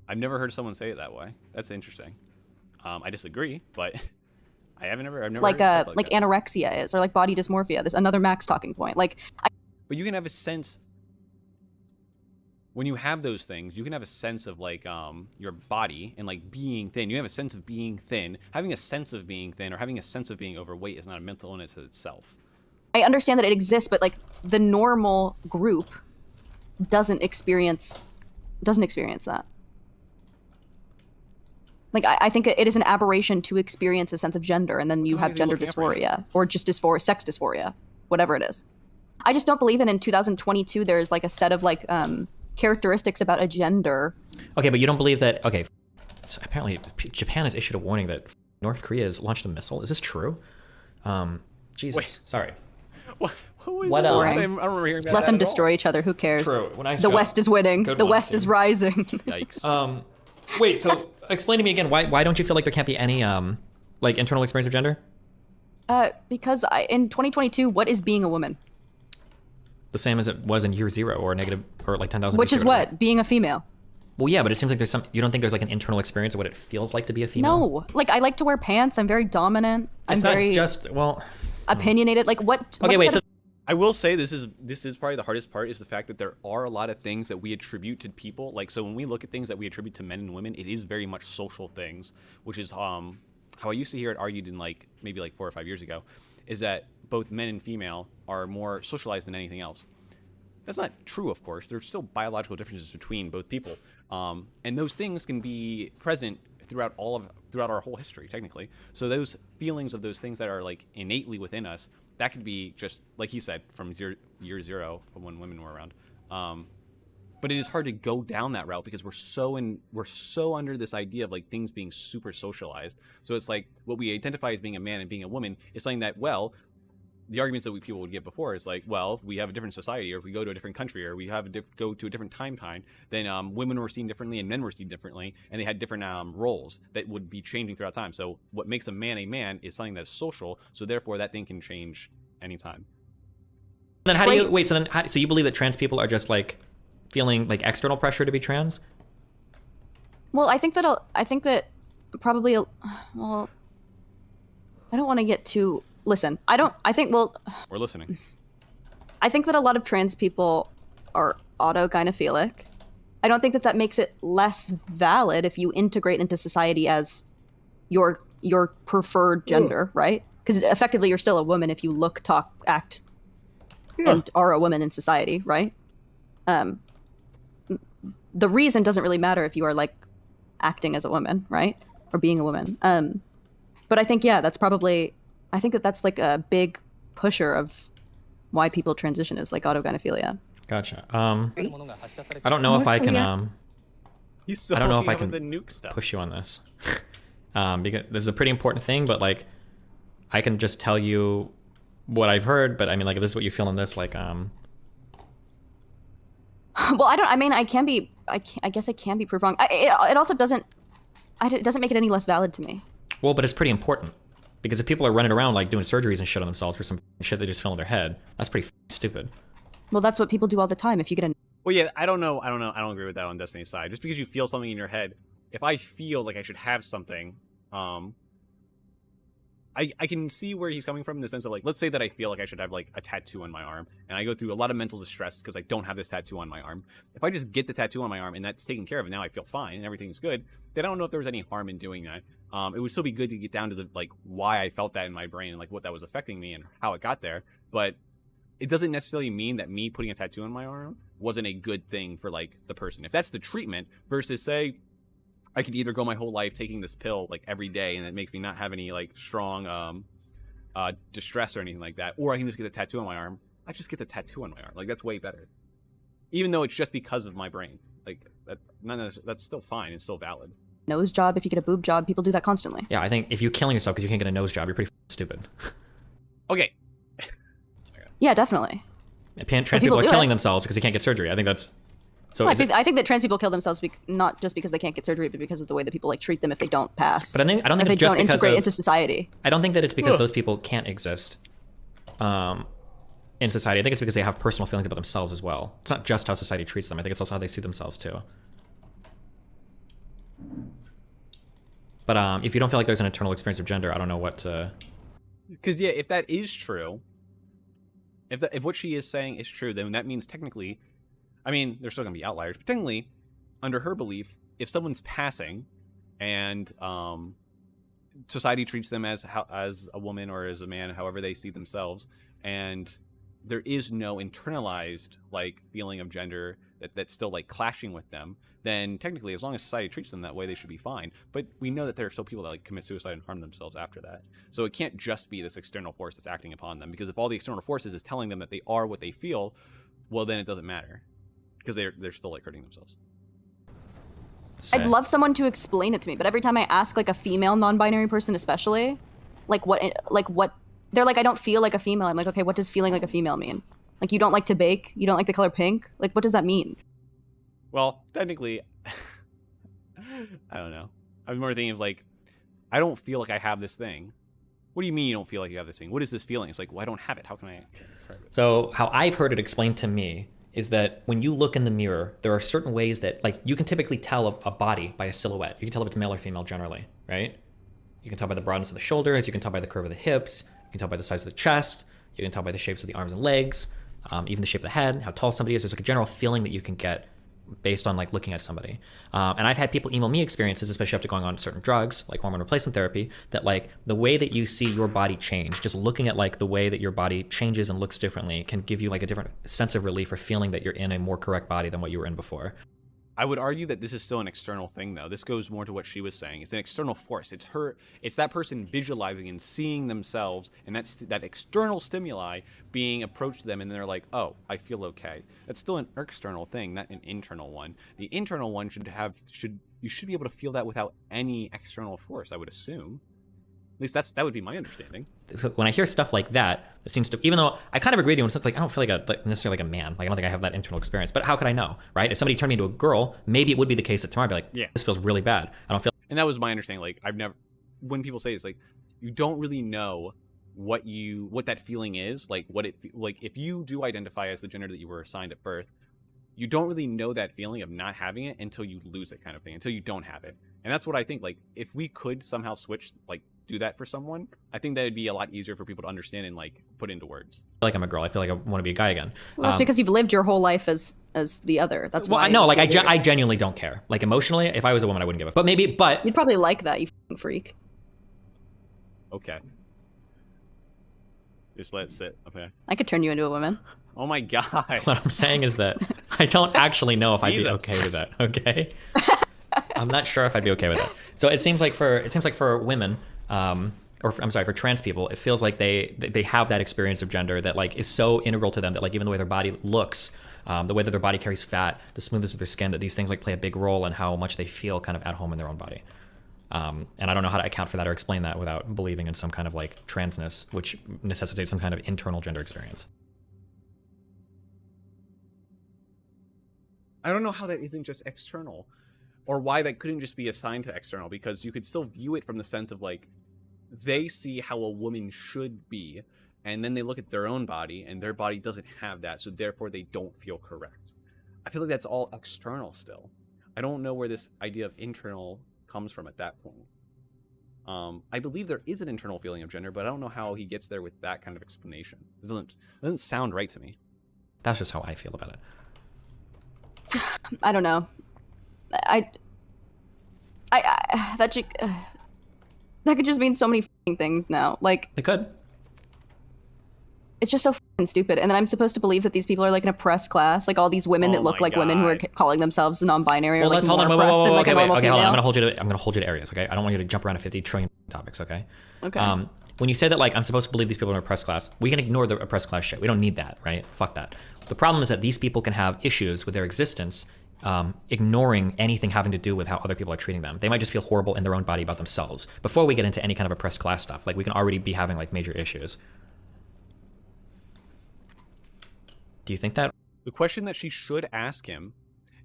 S3: I've never heard someone say it that way. That's interesting. I disagree, but I've never heard it said
S1: like
S3: that.
S1: anorexia is, or like body dysmorphia. There's another Max talking point. Like,
S3: But you can have a sense when you have those things. You can have a sense of like your body and like being thin. You have a sense of being thin. Having a sense of being thin or having a sense of being overweight is not a mental illness in itself.
S1: I understand that it exists, but like the normal group doesn't experience that. Like, I think it is an aberration to experience a sense of gender, and then you
S3: What
S1: have
S3: is he
S1: gender
S3: looking at for
S1: dysphoria, or just sex dysphoria, whatever it is. I just don't believe in 2022 there's like a set of like characteristics about a gender.
S2: Okay, but you don't believe that? Okay, so apparently Japan has issued a warning that North Korea has launched a missile. Is this true? Jesus,
S3: Wait.
S2: sorry.
S3: What
S2: What,
S3: I
S2: else?
S3: don't remember hearing about
S1: Let
S3: that
S1: them
S3: at all.
S1: destroy each other. Who cares?
S2: True.
S1: The West is winning.
S2: Good
S1: The
S2: one,
S1: West is
S2: Tim.
S1: rising.
S3: Yikes.
S2: Wait, so explain to me again, why don't you feel like there can't be any like internal experience of gender?
S1: Because in 2022, what is being a woman?
S2: The same as it was in year 0 or negative or like 10,000.
S1: Which is what? Being a female.
S2: Well, yeah, but it seems like you don't think there's like an internal experience of what it feels like to be a female?
S1: No. Like, I like to wear pants. I'm very dominant.
S2: It's
S1: I'm
S2: not
S1: very
S2: just, well,
S1: opinionated. Like, what?
S2: okay, wait, so
S3: I will say this is probably the hardest part, is the fact that there are a lot of things that we attribute to people. Like, so when we look at things that we attribute to men and women, it is very much social things, which is how I used to hear it argued in like maybe like 4 or 5 years ago, is that both men and female are more socialized than anything else. That's not true, of course. There's still biological differences between both people, and those things can be present throughout our whole history, technically. So those feelings of those things that are like innately within us, that could be just like he said from year 0, from when women were around. But it is hard to go down that route because we're so under this idea of like things being super socialized. So it's like what we identify as being a man and being a woman is something that, well, the arguments that people would give before is like, well, if we have a different society, or if we go to a different country, or we have go to a different time, then women were seen differently and men were seen differently, and they had different roles that would be changing throughout time. So what makes a man is something that's social. So therefore, that thing can change anytime.
S2: then how do you wait? So you believe that trans people are just like feeling like external pressure to be trans?
S1: Well, I think that probably. Well, I don't want to get too. Listen,
S3: We're listening.
S1: I think that a lot of trans people are autogynephilic. I don't think that makes it less valid if you integrate into society as your preferred gender, right? Because effectively you're still a woman if you look, talk, act, and are a woman in society, right? The reason doesn't really matter if you are like acting as a woman, right? Or being a woman. But I think, yeah, I think that's like a big pusher of why people transition is like autogynephilia.
S2: Gotcha. I don't know if I can
S3: He's so
S2: I don't know if I
S3: the
S2: can
S3: nuke stuff.
S2: push you on this. Because this is a pretty important thing, but like I can just tell you what I've heard, but I mean like if this is what you feel in this, like
S1: Well, I guess I can be proved wrong. It also doesn't make it any less valid to me.
S2: well, but it's pretty important. Because if people are running around like doing surgeries and shit on themselves for some shit they just feel in their head, that's pretty stupid.
S1: Well, that's what people do all the time. If you get a
S3: Well, yeah, I don't know. I don't agree with that on Destiny's side. Just because you feel something in your head, if I feel like I should have something, I can see where he's coming from in the sense of like, let's say that I feel like I should have like a tattoo on my arm, and I go through a lot of mental distress because I don't have this tattoo on my arm. If I just get the tattoo on my arm and that's taken care of, and now I feel fine and everything's good, then I don't know if there was any harm in doing that. It would still be good to get down to the like why I felt that in my brain and like what that was affecting me and how it got there. But it doesn't necessarily mean that me putting a tattoo on my arm wasn't a good thing for like the person. If that's the treatment versus say I could either go my whole life taking this pill like every day and it makes me not have any like strong distress or anything like that, or I can just get a tattoo on my arm. I just get the tattoo on my arm. Like that's way better. Even though it's just because of my brain. Like that's still fine. It's still valid.
S1: nose job, if you get a boob job, people do that constantly.
S2: Yeah, I think if you're killing yourself because you can't get a nose job, you're pretty stupid.
S3: Okay.
S1: Yeah, definitely.
S2: And trans
S1: But
S2: people
S1: people
S2: are
S1: do
S2: killing
S1: it.
S2: themselves because they can't get surgery. I think that's so.
S1: Well,
S2: Is it,
S1: I think that trans people kill themselves not just because they can't get surgery, but because of the way that people like treat them if they don't pass.
S2: but I don't think
S1: if
S2: it's
S1: they
S2: just
S1: don't
S2: because
S1: integrate
S2: of.
S1: into society.
S2: I don't think that it's because those people can't exist in society. I think it's because they have personal feelings about themselves as well. It's not just how society treats them. I think it's also how they see themselves too. But if you don't feel like there's an internal experience of gender, I don't know what to.
S3: Because yeah, if that is true, if what she is saying is true, then that means technically, I mean, there's still gonna be outliers, but technically, under her belief, if someone's passing, and society treats them as a woman or as a man, however they see themselves, and there is no internalized like feeling of gender that's still like clashing with them, then technically, as long as society treats them that way, they should be fine. But we know that there are still people that like commit suicide and harm themselves after that. So it can't just be this external force that's acting upon them, because if all the external forces is telling them that they are what they feel, well, then it doesn't matter, because they're still like hurting themselves.
S2: Say.
S1: I'd love someone to explain it to me, but every time I ask like a female non-binary person, especially, like what they're like, I don't feel like a female. I'm like, okay, what does feeling like a female mean? Like, you don't like to bake? You don't like the color pink? Like, what does that mean?
S3: Well, technically, I don't know. I'm more thinking of like, I don't feel like I have this thing. What do you mean you don't feel like you have this thing? What is this feeling? It's like, well, I don't have it. How can I describe it?
S2: So how I've heard it explained to me is that when you look in the mirror, there are certain ways that like you can typically tell a body by a silhouette. You can tell if it's male or female generally, right? You can tell by the broadness of the shoulders. You can tell by the curve of the hips. You can tell by the size of the chest. You can tell by the shapes of the arms and legs, even the shape of the head, how tall somebody is. There's like a general feeling that you can get based on like looking at somebody. And I've had people email me experiences, especially after going on certain drugs, like hormone replacement therapy, that like the way that you see your body change, just looking at like the way that your body changes and looks differently can give you like a different sense of relief or feeling that you're in a more correct body than what you were in before.
S3: I would argue that this is still an external thing, though. This goes more to what she was saying. It's an external force. It's that person visualizing and seeing themselves, and that external stimuli being approached to them, and they're like, "Oh, I feel okay." That's still an external thing, not an internal one. The internal one you should be able to feel that without any external force, I would assume. At least that would be my understanding.
S2: So when I hear stuff like that, it seems to, even though I kind of agree with you, it's like I don't feel like necessarily like a man. Like I don't think I have that internal experience. But how could I know, right? If somebody turned me into a girl, maybe it would be the case that tomorrow I'd be like,
S3: Yeah.
S2: this feels really bad. I don't feel.
S3: And that was my understanding. Like when people say it's like, you don't really know what that feeling is, like like if you do identify as the gender that you were assigned at birth, you don't really know that feeling of not having it until you lose it, kind of thing, until you don't have it. And that's what I think, like, if we could somehow switch, like, do that for someone, I think that would be a lot easier for people to understand and, like, put into words.
S2: I feel like I'm a girl. I feel like I want to be a guy again.
S1: Well, that's because you've lived your whole life as the other. That's
S2: Well,
S1: why.
S2: no, like I genuinely don't care. Like emotionally, if I was a woman, I wouldn't give a. But
S1: You'd probably like that, you f***ing freak.
S3: Okay. Just let it sit. Okay.
S1: I could turn you into a woman.
S3: Oh my god.
S2: what I'm saying is that I don't actually know if I'd be
S3: Jesus.
S2: okay with that. Okay. I'm not sure if I'd be okay with that. So it seems like for women, for trans people, it feels like they have that experience of gender that like is so integral to them that like even the way their body looks, the way that their body carries fat, the smoothness of their skin, that these things like play a big role in how much they feel kind of at home in their own body. And I don't know how to account for that or explain that without believing in some kind of like transness, which necessitates some kind of internal gender experience.
S3: I don't know how that isn't just external, or why that couldn't just be assigned to external, because you could still view it from the sense of like, they see how a woman should be, and then they look at their own body, and their body doesn't have that, so therefore they don't feel correct. I feel like that's all external still. I don't know where this idea of internal comes from at that point. I believe there is an internal feeling of gender, but I don't know how he gets there with that kind of explanation. It doesn't sound right to me.
S2: That's just how I feel about it.
S1: I don't know. That could just mean so many f***ing things now. Like,
S2: They could.
S1: it's just so f***ing stupid. And then I'm supposed to believe that these people are like an oppressed class, like all these women
S3: Oh
S1: that look
S3: my
S1: like women who are
S3: God.
S1: calling themselves non-binary
S2: Well,
S1: or like
S2: let's
S1: more
S2: hold on.
S1: oppressed than like a normal
S2: Okay, hold on.
S1: female.
S2: I'm gonna hold you to areas. Okay, I don't want you to jump around to 50 trillion topics. Okay.
S1: Okay.
S2: When you say that like I'm supposed to believe these people are an oppressed class, we can ignore the oppressed class shit. We don't need that, right? Fuck that. The problem is that these people can have issues with their existence, ignoring anything having to do with how other people are treating them. They might just feel horrible in their own body about themselves before we get into any kind of oppressed class stuff. Like we can already be having like major issues. Do you think that?
S3: The question that she should ask him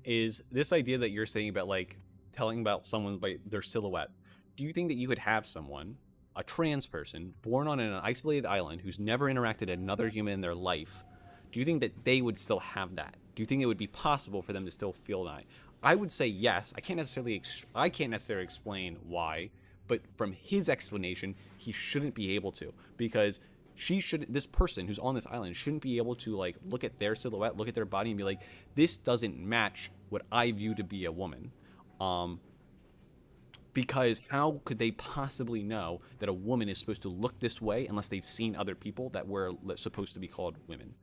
S3: is this idea that you're saying about like telling about someone by their silhouette. Do you think that you could have someone, a trans person, born on an isolated island who's never interacted with another human in their life? Do you think that they would still have that? Do you think it would be possible for them to still feel that? I would say yes. I can't necessarily explain why, but from his explanation, he shouldn't be able to, because this person who's on this island shouldn't be able to like look at their silhouette, look at their body and be like, this doesn't match what I view to be a woman. Because how could they possibly know that a woman is supposed to look this way unless they've seen other people that were supposed to be called women?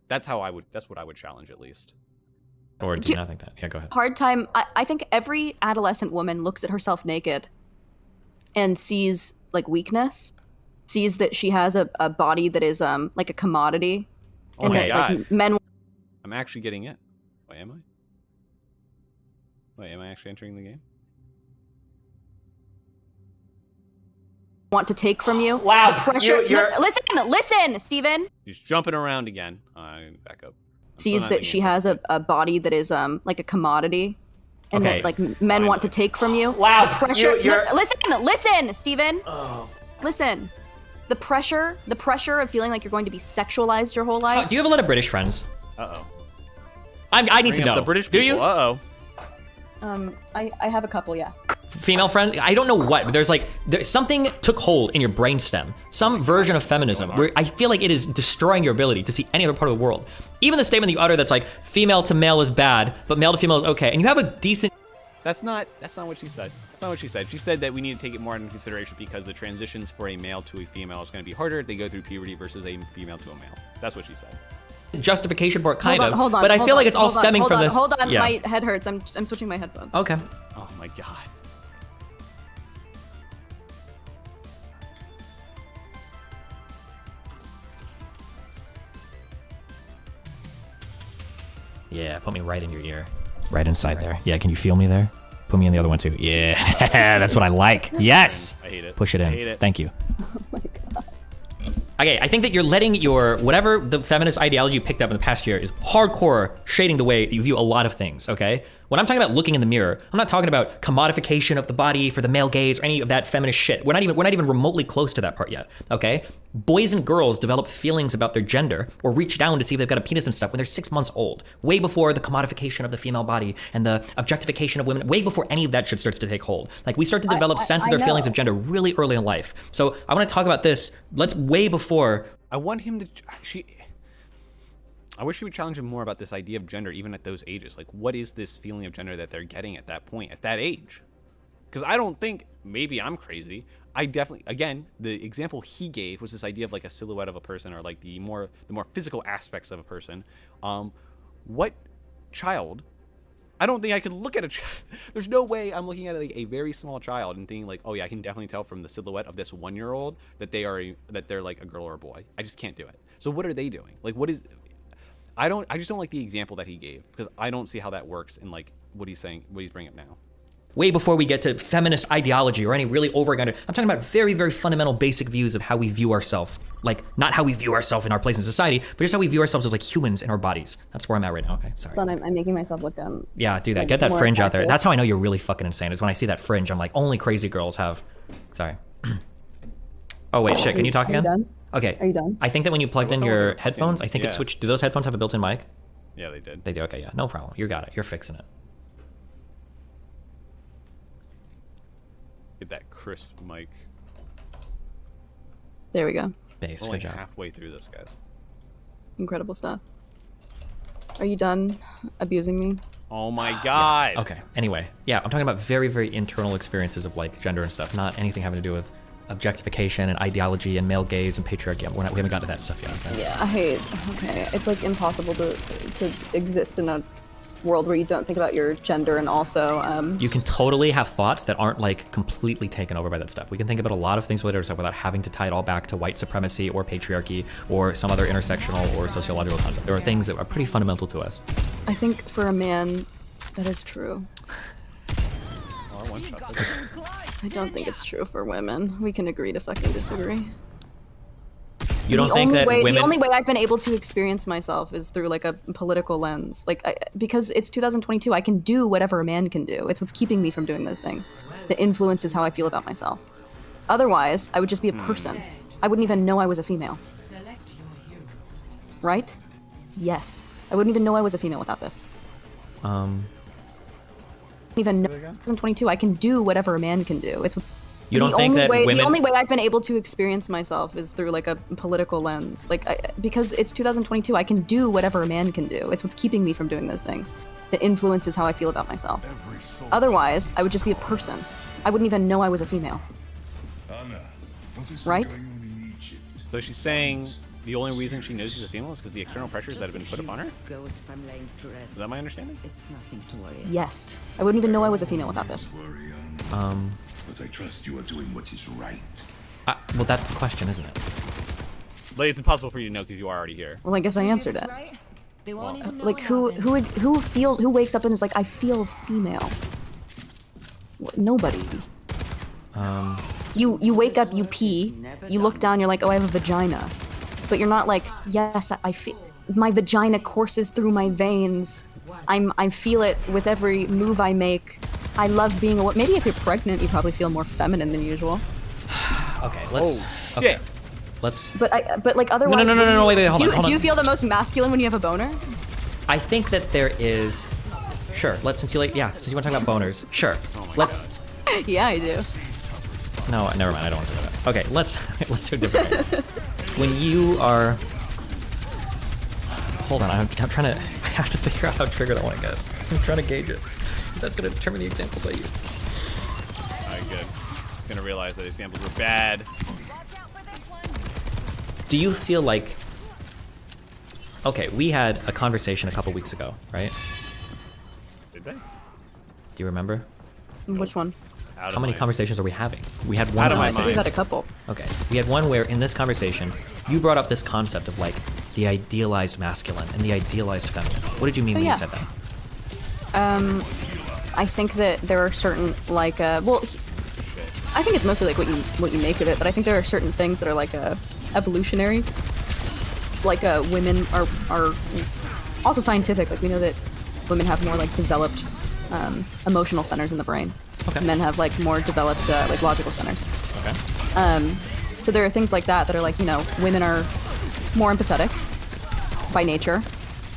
S3: That's what I would challenge, at least.
S2: Or do you not think that? Yeah, go ahead.
S1: Hard time. I think every adolescent woman looks at herself naked and sees like weakness, sees that she has a body that is like a commodity.
S3: Oh
S1: and
S3: my
S1: that,
S3: God.
S1: like, men
S3: I'm actually getting it. Wait, am I? Wait, am I actually entering the game?
S1: want to take from you.
S2: Wow,
S1: The pressure.
S2: you're-
S1: Listen, Steven.
S3: She's jumping around again. Back up. I'm still
S1: Sees
S3: not in
S1: that
S3: the
S1: she
S3: game.
S1: has a body that is like a commodity. And
S2: Okay.
S1: that like men want to take from you.
S2: Wow,
S1: The pressure.
S2: you're-
S1: Listen, Steven. Listen. The pressure of feeling like you're going to be sexualized your whole life.
S2: Do you have a lot of British friends?
S3: Uh-oh.
S2: I need
S3: Bring
S2: to
S3: up
S2: know.
S3: the British
S2: Do
S3: people.
S2: you?
S3: Uh-oh.
S1: I have a couple, yeah.
S2: Female friend? I don't know what, but there's something took hold in your brainstem. Some version of feminism where I feel like it is destroying your ability to see any other part of the world. Even the statement that you utter that's like, female to male is bad, but male to female is okay. And you have a decent...
S3: That's not what she said. That's not what she said. She said that we need to take it more into consideration because the transitions for a male to a female is going to be harder. They go through puberty versus a female to a male. That's what she said.
S2: justification for it, kind of.
S1: Hold on,
S2: but I
S1: hold
S2: feel
S1: on,
S2: like it's all
S1: hold on,
S2: stemming
S1: hold
S2: from
S1: on,
S2: this.
S1: Hold on,
S2: Yeah.
S1: my head hurts. I'm switching my headphones.
S2: Okay.
S3: Oh my God.
S2: Yeah, put me right in your ear. Right inside there. Yeah, can you feel me there? Put me in the other one too. Yeah, that's what I like. Yes!
S3: I hate it.
S2: Push it in.
S3: I hate it.
S2: Thank you.
S1: Oh my god.
S2: Okay, I think that you're letting your, whatever the feminist ideology you picked up in the past year is hardcore shading the way that you view a lot of things, okay? When I'm talking about looking in the mirror, I'm not talking about commodification of the body for the male gaze or any of that feminist shit. We're not even remotely close to that part yet, okay? Boys and girls develop feelings about their gender or reach down to see if they've got a penis and stuff when they're 6 months old, way before the commodification of the female body and the objectification of women, way before any of that shit starts to take hold. Like, we start to develop senses or feelings of gender really early in life. So I want to talk about this. Let's way before.
S3: I want him to... I wish she would challenge him more about this idea of gender, even at those ages. Like, what is this feeling of gender that they're getting at that point, at that age? Because I don't think, maybe I'm crazy. I definitely, again, the example he gave was this idea of like a silhouette of a person or like the more physical aspects of a person. What child? I don't think I could look at a child. There's no way I'm looking at like a very small child and thinking like, oh yeah, I can definitely tell from the silhouette of this 1-year-old that they're like a girl or a boy. I just can't do it. So what are they doing? Like, what is... I just don't like the example that he gave because I don't see how that works in like what he's saying, what he's bringing up now.
S2: Way before we get to feminist ideology or any really I'm talking about very, very fundamental basic views of how we view ourselves. Like, not how we view ourselves in our place in society, but just how we view ourselves as like humans in our bodies. That's where I'm at right now. Okay, sorry.
S1: Hold on, I'm making myself look
S2: Yeah, do that.
S1: like,
S2: Get that
S1: more
S2: fringe out there.
S1: attractive.
S2: That's how I know you're really fucking insane, is when I see that fringe. I'm like, only crazy girls have... Sorry. Oh, wait, shit. Can you talk
S1: Are you
S2: again?
S1: done?
S2: Okay.
S1: Are you done?
S2: I think that when you plugged in
S3: What's up with
S2: your
S3: your fucking-
S2: headphones, I think it
S3: yeah.
S2: switched... Do those headphones have a built-in mic?
S3: Yeah, they did.
S2: They do. Okay, yeah. No problem. You got it. You're fixing it.
S3: Get that crisp mic.
S1: There we go.
S2: Bass.
S3: Only
S2: Good job.
S3: halfway through this, guys.
S1: Incredible stuff. Are you done abusing me?
S3: Oh my God.
S2: Okay. Anyway, yeah, I'm talking about very, very internal experiences of like gender and stuff, not anything having to do with objectification and ideology and male gaze and patriarchy. We haven't gotten to that stuff yet. Okay?
S1: Yeah, I hate. Okay, it's like impossible to exist in a world where you don't think about your gender and also
S2: You can totally have thoughts that aren't like completely taken over by that stuff. We can think about a lot of things later stuff without having to tie it all back to white supremacy or patriarchy or some other intersectional or sociological concept. There are things that are pretty fundamental to us.
S1: I think for a man, that is true.
S3: Oh, one shot this.
S1: I don't think it's true for women. We can agree to fucking disagree.
S2: You don't think that women...
S1: The only way I've been able to experience myself is through like a political lens. Because it's 2022, I can do whatever a man can do. It's what's keeping me from doing those things. The influence is how I feel about myself. Otherwise, I would just be a person. I wouldn't even know I was a female. Right? Yes. I wouldn't even know I was a female without this. Even know 2022, I can do whatever a man can do. It's
S2: You don't think that women...
S1: The only way I've been able to experience myself is through like a political lens. Because it's 2022, I can do whatever a man can do. It's what's keeping me from doing those things. The influence is how I feel about myself. Otherwise, I would just be a person. I wouldn't even know I was a female. Right?
S3: So she's saying the only reason she knows she's a female is because the external pressures that have been put upon her? Is that my understanding?
S4: It's nothing to worry.
S1: Yes. I wouldn't even know I was a female without this.
S5: But I trust you are doing what is right.
S2: Well, that's the question, isn't it?
S3: Like, it's impossible for you to know because you are already here.
S1: Well, I guess I answered it.
S4: They won't even know
S1: Like who wakes up and is like, I feel female? Nobody. You wake up, you pee, you look down, you're like, oh, I have a vagina. But you're not like, yes, I feel my vagina courses through my veins. I feel it with every move I make. I love being a woman. Maybe if you're pregnant, you probably feel more feminine than usual.
S2: Okay, let's...
S3: Oh,
S2: okay.
S3: shit.
S2: Let's...
S1: But like otherwise...
S2: No, wait, hold on.
S1: Do you feel the most masculine when you have a boner?
S2: I think that there is... Sure, since you want to talk about boners, sure. Let's...
S1: Yeah, I do.
S2: No, never mind, I don't want to do that. Okay, let's do a different thing. When you are... Hold on, I'm trying to... I have to figure out how triggered I want to get. I'm trying to gauge it. Because that's going to determine the examples I use.
S3: Alright, good. I'm gonna realize that examples were bad.
S2: Do you feel like... Okay, we had a conversation a couple weeks ago, right?
S3: Did they?
S2: Do you remember?
S1: Which one?
S2: How many conversations are we having? We had one.
S3: Out of my
S1: I think we've had a couple.
S2: Okay, we had one where in this conversation, you brought up this concept of like the idealized masculine and the idealized feminine. What did you mean when you said that?
S1: I think that there are certain like I think it's mostly like what you make of it, but I think there are certain things that are like evolutionary. Like women are also scientific. Like we know that women have more like developed emotional centers in the brain.
S2: Okay.
S1: Men have like more developed like logical centers.
S2: Okay.
S1: So there are things like that are like, you know, women are more empathetic by nature.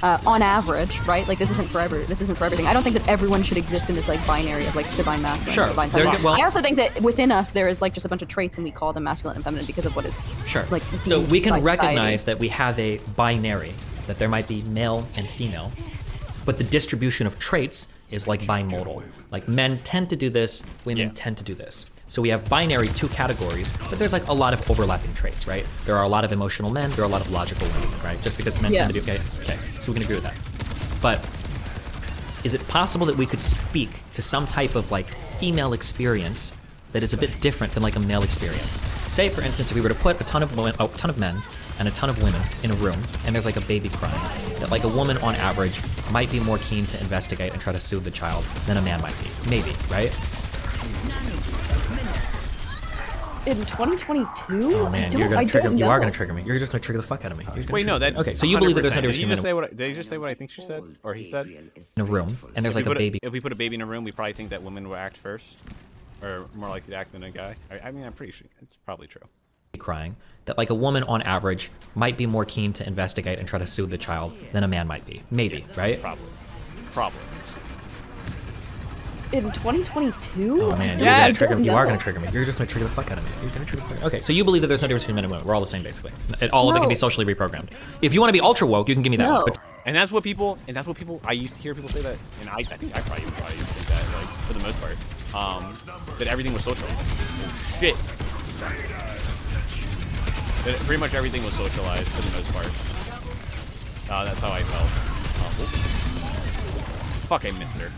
S1: On average, right? Like this isn't for everything. I don't think that everyone should exist in this like binary of like divine masculine,
S2: Sure.
S1: divine feminine. I also think that within us there is like just a bunch of traits and we call them masculine and feminine because of what is like.
S2: So we can
S1: by
S2: recognize
S1: society.
S2: that we have a binary, that there might be male and female, but the distribution of traits is like bimodal. Like men tend to do this, women tend to do this. So we have binary two categories, but there's like a lot of overlapping traits, right? There are a lot of emotional men, there are a lot of logical women, right? Just because men tend to do, okay, so we can agree with that. But is it possible that we could speak to some type of like female experience that is a bit different than like a male experience? Say, for instance, if we were to put a ton of men and a ton of women in a room, and there's like a baby crying, that like a woman on average might be more keen to investigate and try to soothe the child than a man might be. Maybe, right?
S1: In 2022?
S2: Oh man, you are gonna trigger me. You're just gonna trigger the fuck out of me.
S3: Wait, no, that's
S2: okay. So you believe that there's no
S3: 100%.
S2: difference between
S3: Did he just say what I think she said, or he said?
S2: In a room, and there's like a baby.
S3: If we put a baby in a room, we probably think that women will act first, or more likely to act than a guy. I mean, I'm pretty sure it's probably true.
S2: Crying, that like a woman on average might be more keen to investigate and try to soothe the child than a man might be. Maybe, right?
S3: Probably.
S1: In 2022?
S2: Oh man, you are gonna trigger me. You're just gonna trigger the fuck out of me. You're gonna trigger the fuck. Okay, so you believe that there's no difference between men and women. We're all the same, basically. All of it can be socially reprogrammed. If you want to be ultra woke, you can give me that one. But
S3: And that's what people. I used to hear people say that, and I think I probably used to think that, like for the most part, that everything was socialized. Oh shit. That pretty much everything was socialized for the most part. That's how I felt. Fuck, I missed her.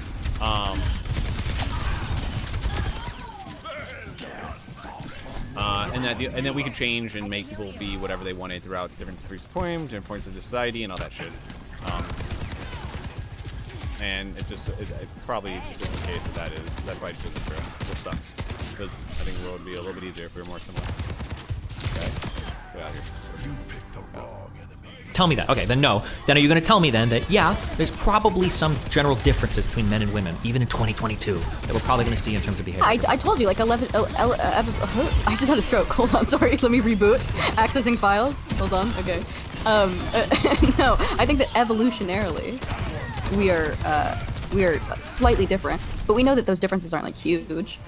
S3: And then we could change and make people be whatever they wanted throughout different degrees of poems, different points of the society, and all that shit. And it probably just isn't the case that probably just isn't true, which sucks. Because I think the world would be a little bit easier if we were more similar. Okay. Get out of here.
S5: You picked the wrong enemy.
S2: Tell me that. Okay, then no. Then are you going to tell me then that, yeah, there's probably some general differences between men and women, even in 2022, that we're probably going to see in terms of behavior?
S1: I told you, like 11. I just had a stroke. Hold on, sorry. Let me reboot. Accessing files. Hold on. Okay. No, I think that evolutionarily, we are slightly different, but we know that those differences aren't like huge.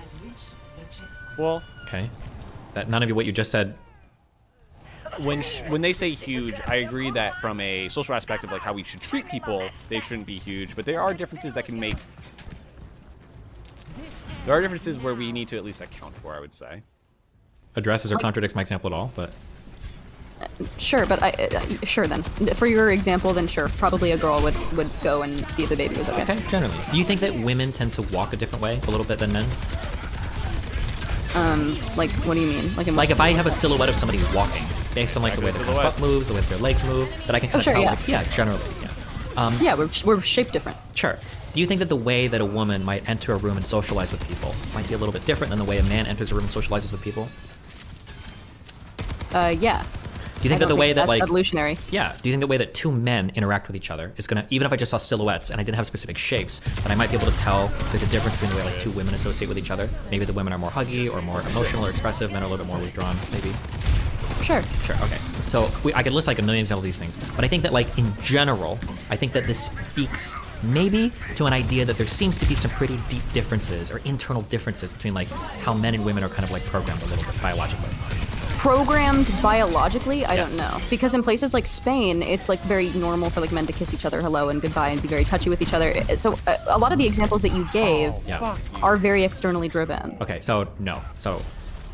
S3: Well,
S2: Okay. That none of what you just said.
S3: when they say huge, I agree that from a social aspect of like how we should treat people, they shouldn't be huge. But there are differences that can make. There are differences where we need to at least account for, I would say.
S2: Addresses or contradicts my example at all, but
S1: Sure, but sure then. For your example, then sure. Probably a girl would go and see if the baby was okay.
S2: okay, generally. Do you think that women tend to walk a different way a little bit than men?
S1: Like, what do you mean?
S2: Like if I have a silhouette of somebody walking, based on like the way their
S3: Silhouette.
S2: butt moves, the way their legs move, that I can kind of
S1: sure,
S2: tell.
S1: yeah.
S2: Like, yeah, generally, yeah.
S1: Yeah, we're shaped different.
S2: Sure. Do you think that the way that a woman might enter a room and socialize with people might be a little bit different than the way a man enters a room and socializes with people?
S1: Yeah.
S2: Do you think that the way that
S1: that's
S2: like
S1: evolutionary?
S2: yeah? Do you think the way that two men interact with each other is gonna, even if I just saw silhouettes and I didn't have specific shapes, but I might be able to tell there's a difference between the way like two women associate with each other? Maybe the women are more huggy or more emotional or expressive, men are a little bit more withdrawn, maybe.
S1: Sure.
S2: Sure, okay. So I could list like a million examples of these things, but I think that like in general, I think that this speaks maybe to an idea that there seems to be some pretty deep differences or internal differences between like how men and women are kind of like programmed a little bit biologically.
S1: Programmed biologically, I
S2: Yes.
S1: don't know. Because in places like Spain, it's like very normal for like men to kiss each other hello and goodbye and be very touchy with each other. So a lot of the examples that you gave
S2: Yeah.
S1: are very externally driven.
S2: Okay, so no. So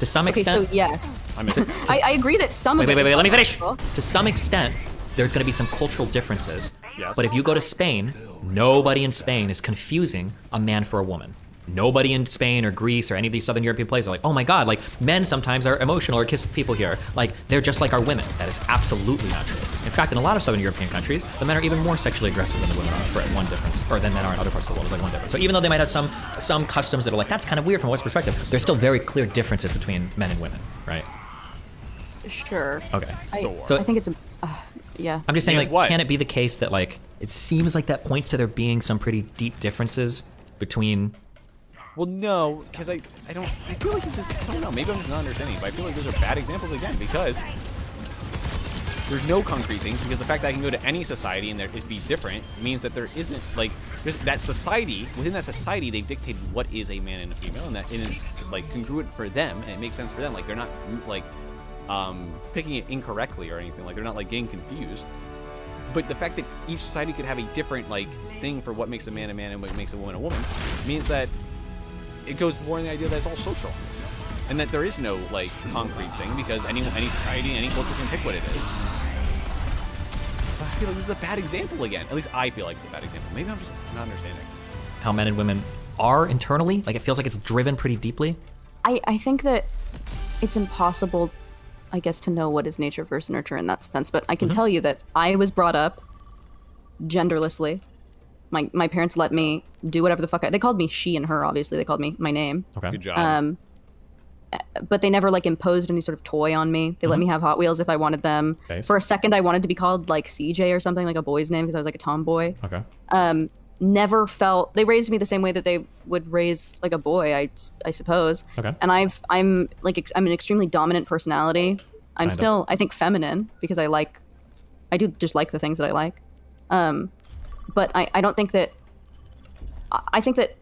S2: to some
S1: Okay,
S2: extent,
S1: so yes.
S3: I missed it.
S1: I agree that some
S2: wait,
S1: of
S2: wait,
S1: it
S2: wait,
S1: is
S2: let me finish.
S1: biological.
S2: To some extent, there's going to be some cultural differences.
S3: Yes.
S2: But if you go to Spain, nobody in Spain is confusing a man for a woman. Nobody in Spain or Greece or any of these Southern European places are like, oh my God, like men sometimes are emotional or kiss people here. Like they're just like our women. That is absolutely not true. In fact, in a lot of Southern European countries, the men are even more sexually aggressive than the women are for one difference, or than men are in other parts of the world. Is like one difference. So even though they might have some customs that are like, that's kind of weird from a West perspective, there's still very clear differences between men and women, right?
S1: Sure.
S2: Okay.
S3: So-
S1: I think it's a yeah.
S2: I'm just saying,
S3: Because
S2: like,
S3: what?
S2: can it be the case that, like, it seems like that points to there being some pretty deep differences between.
S3: Well, no, because I feel like it's just, I don't know, maybe I'm just not understanding, but I feel like those are bad examples again, because there's no concrete things, because the fact that I can go to any society and it be different means that there isn't, like, that society, within that society, they've dictated what is a man and a female, and that it is, like, congruent for them, and it makes sense for them, like, they're not, like, picking it incorrectly or anything, like, they're not, like, getting confused. But the fact that each society could have a different, like, thing for what makes a man and what makes a woman means that it goes more in the idea that it's all social, and that there is no like concrete thing because any society, any culture can pick what it is. So I feel like this is a bad example again. At least I feel like it's a bad example. Maybe I'm just not understanding.
S2: How men and women are internally? Like, it feels like it's driven pretty deeply?
S1: I think that it's impossible, I guess, to know what is nature versus nurture in that sense. But I can tell you that I was brought up genderlessly. My parents let me do whatever the fuck they called me she and her, obviously. They called me my name.
S2: Okay.
S3: Good job.
S1: But they never like imposed any sort of toy on me. They let me have Hot Wheels if I wanted them.
S2: Okay.
S1: For a second I wanted to be called like CJ or something, like a boy's name, because I was like a tomboy.
S2: Okay.
S1: Never felt they raised me the same way that they would raise like a boy, I suppose.
S2: Okay.
S1: And I'm an extremely dominant personality. I'm
S2: Kind of.
S1: still I think feminine because I do just like the things that I like. But I don't think that I think that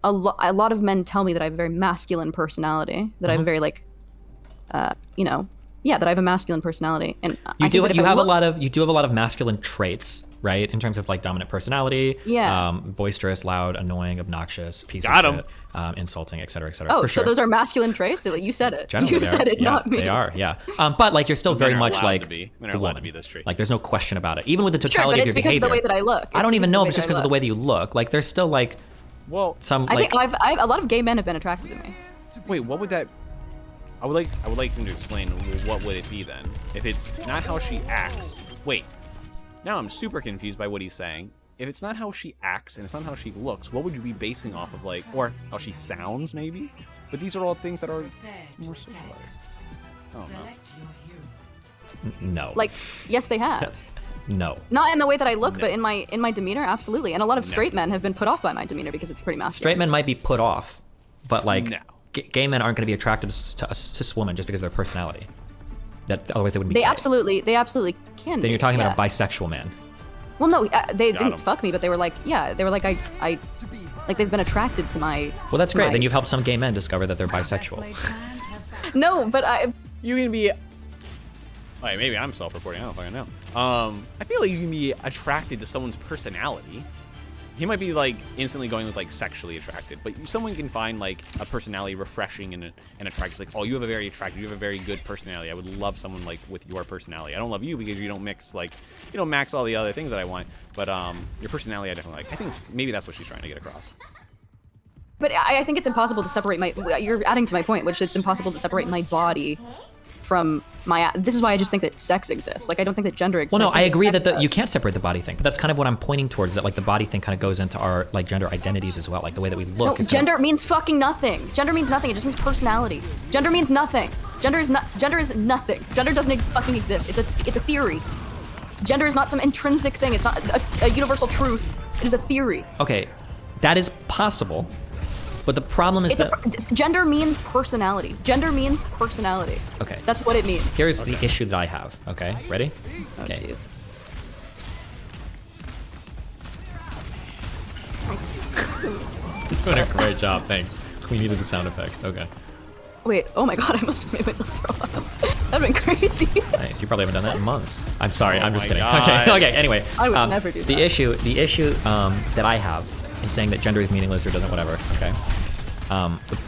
S1: a lot of men tell me that I have a very masculine personality, that I have a very like that I have a masculine personality, and
S2: You
S1: I
S2: do.
S1: think that
S2: You
S1: if I
S2: have a
S1: looked-
S2: lot of. You do have a lot of masculine traits, right? In terms of like dominant personality.
S1: Yeah.
S2: Boisterous, loud, annoying, obnoxious, piece
S3: Got
S2: of
S3: 'em.
S2: shit, insulting, etc., etc.
S1: Oh,
S2: For
S1: so
S2: sure.
S1: those are masculine traits? You said it.
S2: Generally,
S1: You
S2: they
S1: said
S2: are.
S1: it,
S2: Yeah,
S1: not me.
S2: They are, yeah. But like, you're still
S3: Men
S2: very
S3: are
S2: much
S3: allowed
S2: like
S3: to be. Men
S2: a
S3: are allowed to
S2: woman.
S3: be those traits.
S2: Like, there's no question about it. Even with the
S1: Sure,
S2: totality
S1: but
S2: of
S1: it's
S2: your
S1: because
S2: behavior.
S1: of the way that I look.
S2: I don't
S1: It's
S2: even know if
S1: because
S2: it's just because of the way that you look. Like, there's still like
S3: Well,
S2: some
S1: I
S2: like.
S1: think a lot of gay men have been attracted to me.
S3: wait, what would that? I would like him to explain what would it be then if it's not how she acts. Wait, now I'm super confused by what he's saying. If it's not how she acts and it's not how she looks, what would you be basing off of, like, or how she sounds maybe? But these are all things that are more socialized. I don't know.
S2: No.
S1: Like, yes, they have.
S2: No.
S1: Not in the way that I look, but in my demeanor, absolutely. And a lot of straight men have been put off by my demeanor because it's pretty masculine.
S2: Straight men might be put off, but like
S3: No.
S2: gay men aren't going to be attracted to a cis woman just because of their personality. That otherwise they wouldn't be.
S1: They
S2: gay.
S1: absolutely can.
S2: Then
S1: be,
S2: you're talking
S1: yeah.
S2: about a bisexual man.
S1: Well, no, they
S3: Got
S1: didn't
S3: 'em.
S1: fuck me, but they were like, yeah, they were like, I like they've been attracted to my.
S2: Well, that's
S1: to
S2: great.
S1: my-
S2: Then you've helped some gay men discover that they're bisexual.
S1: No, but
S3: You can be. Wait, maybe I'm self-reporting. I don't fucking know. I feel like you can be attracted to someone's personality. He might be like instantly going with like sexually attracted, but someone can find like a personality refreshing and attractive. Like, oh, you have a very attractive, you have a very good personality. I would love someone like with your personality. I don't love you because you don't mix like, you don't max all the other things that I want. But your personality, I definitely like. I think maybe that's what she's trying to get across.
S1: But I think it's impossible to separate my. You're adding to my point, which it's impossible to separate my body from my. This is why I just think that sex exists. Like I don't think that gender exists.
S2: Well, no, I agree that
S1: sex
S2: you can't separate the body thing. But that's kind of what I'm pointing towards. Is that like the body thing kind of goes into our like gender identities as well, like the way that we look.
S1: No,
S2: is
S1: gender means fucking nothing. Gender means nothing. It just means personality. Gender means nothing. Gender is nothing. Gender doesn't fucking exist. It's a theory. Gender is not some intrinsic thing. It's not a universal truth. It is a theory.
S2: Okay, that is possible. But the problem is
S1: Gender means personality. Gender means personality.
S2: Okay.
S1: That's what it means.
S2: Here's the issue that I have. Okay, ready?
S1: Oh,
S2: Okay.
S1: jeez.
S2: Doing a great job, thanks. We needed the sound effects. Okay.
S1: Wait, oh my god, I must have made myself throw up. That'd been crazy.
S2: Nice. You probably haven't done that in months. I'm sorry. I'm just
S3: my
S2: kidding.
S3: God.
S2: Okay. Anyway,
S1: I would never do
S2: the
S1: that.
S2: issue that I have in saying that gender is meaningless or doesn't whatever. Okay.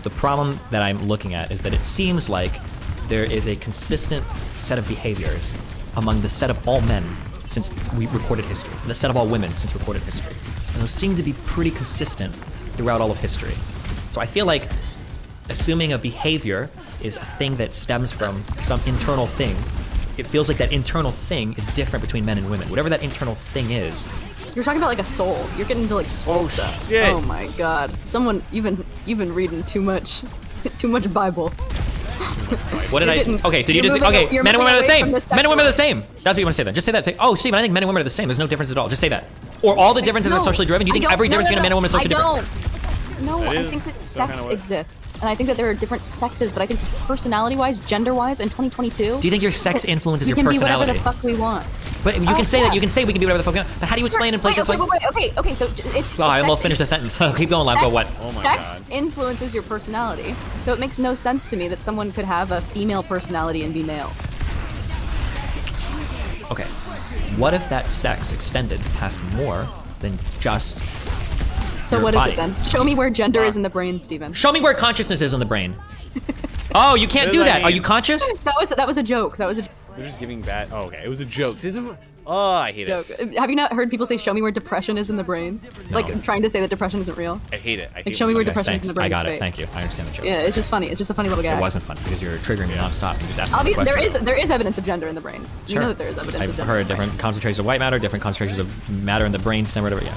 S2: The problem that I'm looking at is that it seems like there is a consistent set of behaviors among the set of all men since we recorded history, and the set of all women since recorded history, and those seem to be pretty consistent throughout all of history. So I feel like assuming a behavior is a thing that stems from some internal thing, it feels like that internal thing is different between men and women. Whatever that internal thing is.
S1: You're talking about like a soul. You're getting into like soul stuff.
S3: shit.
S1: Oh my god. Someone you've been reading too much Bible.
S2: What did
S1: You're
S2: I?
S1: getting-
S2: Okay, so you
S1: you're
S2: just
S1: moving-
S2: okay.
S1: you're
S2: Men and women are the
S1: moving away
S2: same.
S1: from the
S2: Men and women are the
S1: secular.
S2: same. That's what you want to say then. Just say that. Say, oh, Steve, I think men and women are the same. There's no difference at all. Just say that. Or all the differences are
S1: No,
S2: socially driven. You think
S1: I don't-
S2: every difference between a man and woman is socially
S1: I
S2: different?
S1: don't. No,
S3: That
S1: I
S3: is
S1: think that
S3: still
S1: sex
S3: kinda what-
S1: exists, and I think that there are different sexes. But I think personality-wise, gender-wise, in 2022,
S2: Do you think your sex influences
S1: we
S2: your
S1: can be
S2: personality?
S1: whatever the fuck we want.
S2: But you
S1: Oh,
S2: can say
S1: yeah.
S2: that. You can say we can be whatever the fuck we want. But how do you explain in places
S1: wait,
S2: like?
S1: okay. So if
S2: Well, I
S1: sex
S2: will finish the sentence. Keep going, Lav. Go what?
S3: Oh my
S1: sex
S3: god.
S1: influences your personality, so it makes no sense to me that someone could have a female personality and be male.
S2: Okay. What if that sex extended past more than just?
S1: So
S2: Your
S1: what is
S2: body.
S1: it then? Show me where gender is in the brain, Steven.
S2: Show me where consciousness is in the brain. Oh, you can't do
S3: What does
S2: that.
S3: that
S2: Are
S3: mean?
S2: you conscious?
S1: That was a joke. That was a
S3: They're just giving bad. Oh, okay. It was a joke. Oh, I hate
S1: joke.
S3: it.
S1: Have you not heard people say, "Show me where depression is in the brain"? Like trying to say that depression isn't real.
S3: I hate it. I hate
S1: Like, show me
S3: it.
S1: where
S2: Okay,
S1: depression is
S2: thanks.
S1: in the brain.
S2: I got
S1: It's
S2: it.
S1: fake.
S2: Thank you. I understand the joke.
S1: Yeah, it's just funny. It's just a funny little gag.
S2: It wasn't fun because you're triggering me nonstop. You just asked me a
S1: There
S2: question.
S1: is evidence of gender in the brain. You know that there is evidence of
S2: I've
S1: gender.
S2: heard
S1: in the brain.
S2: different concentrations of white matter, different concentrations of matter in the brainstem, whatever. Yeah.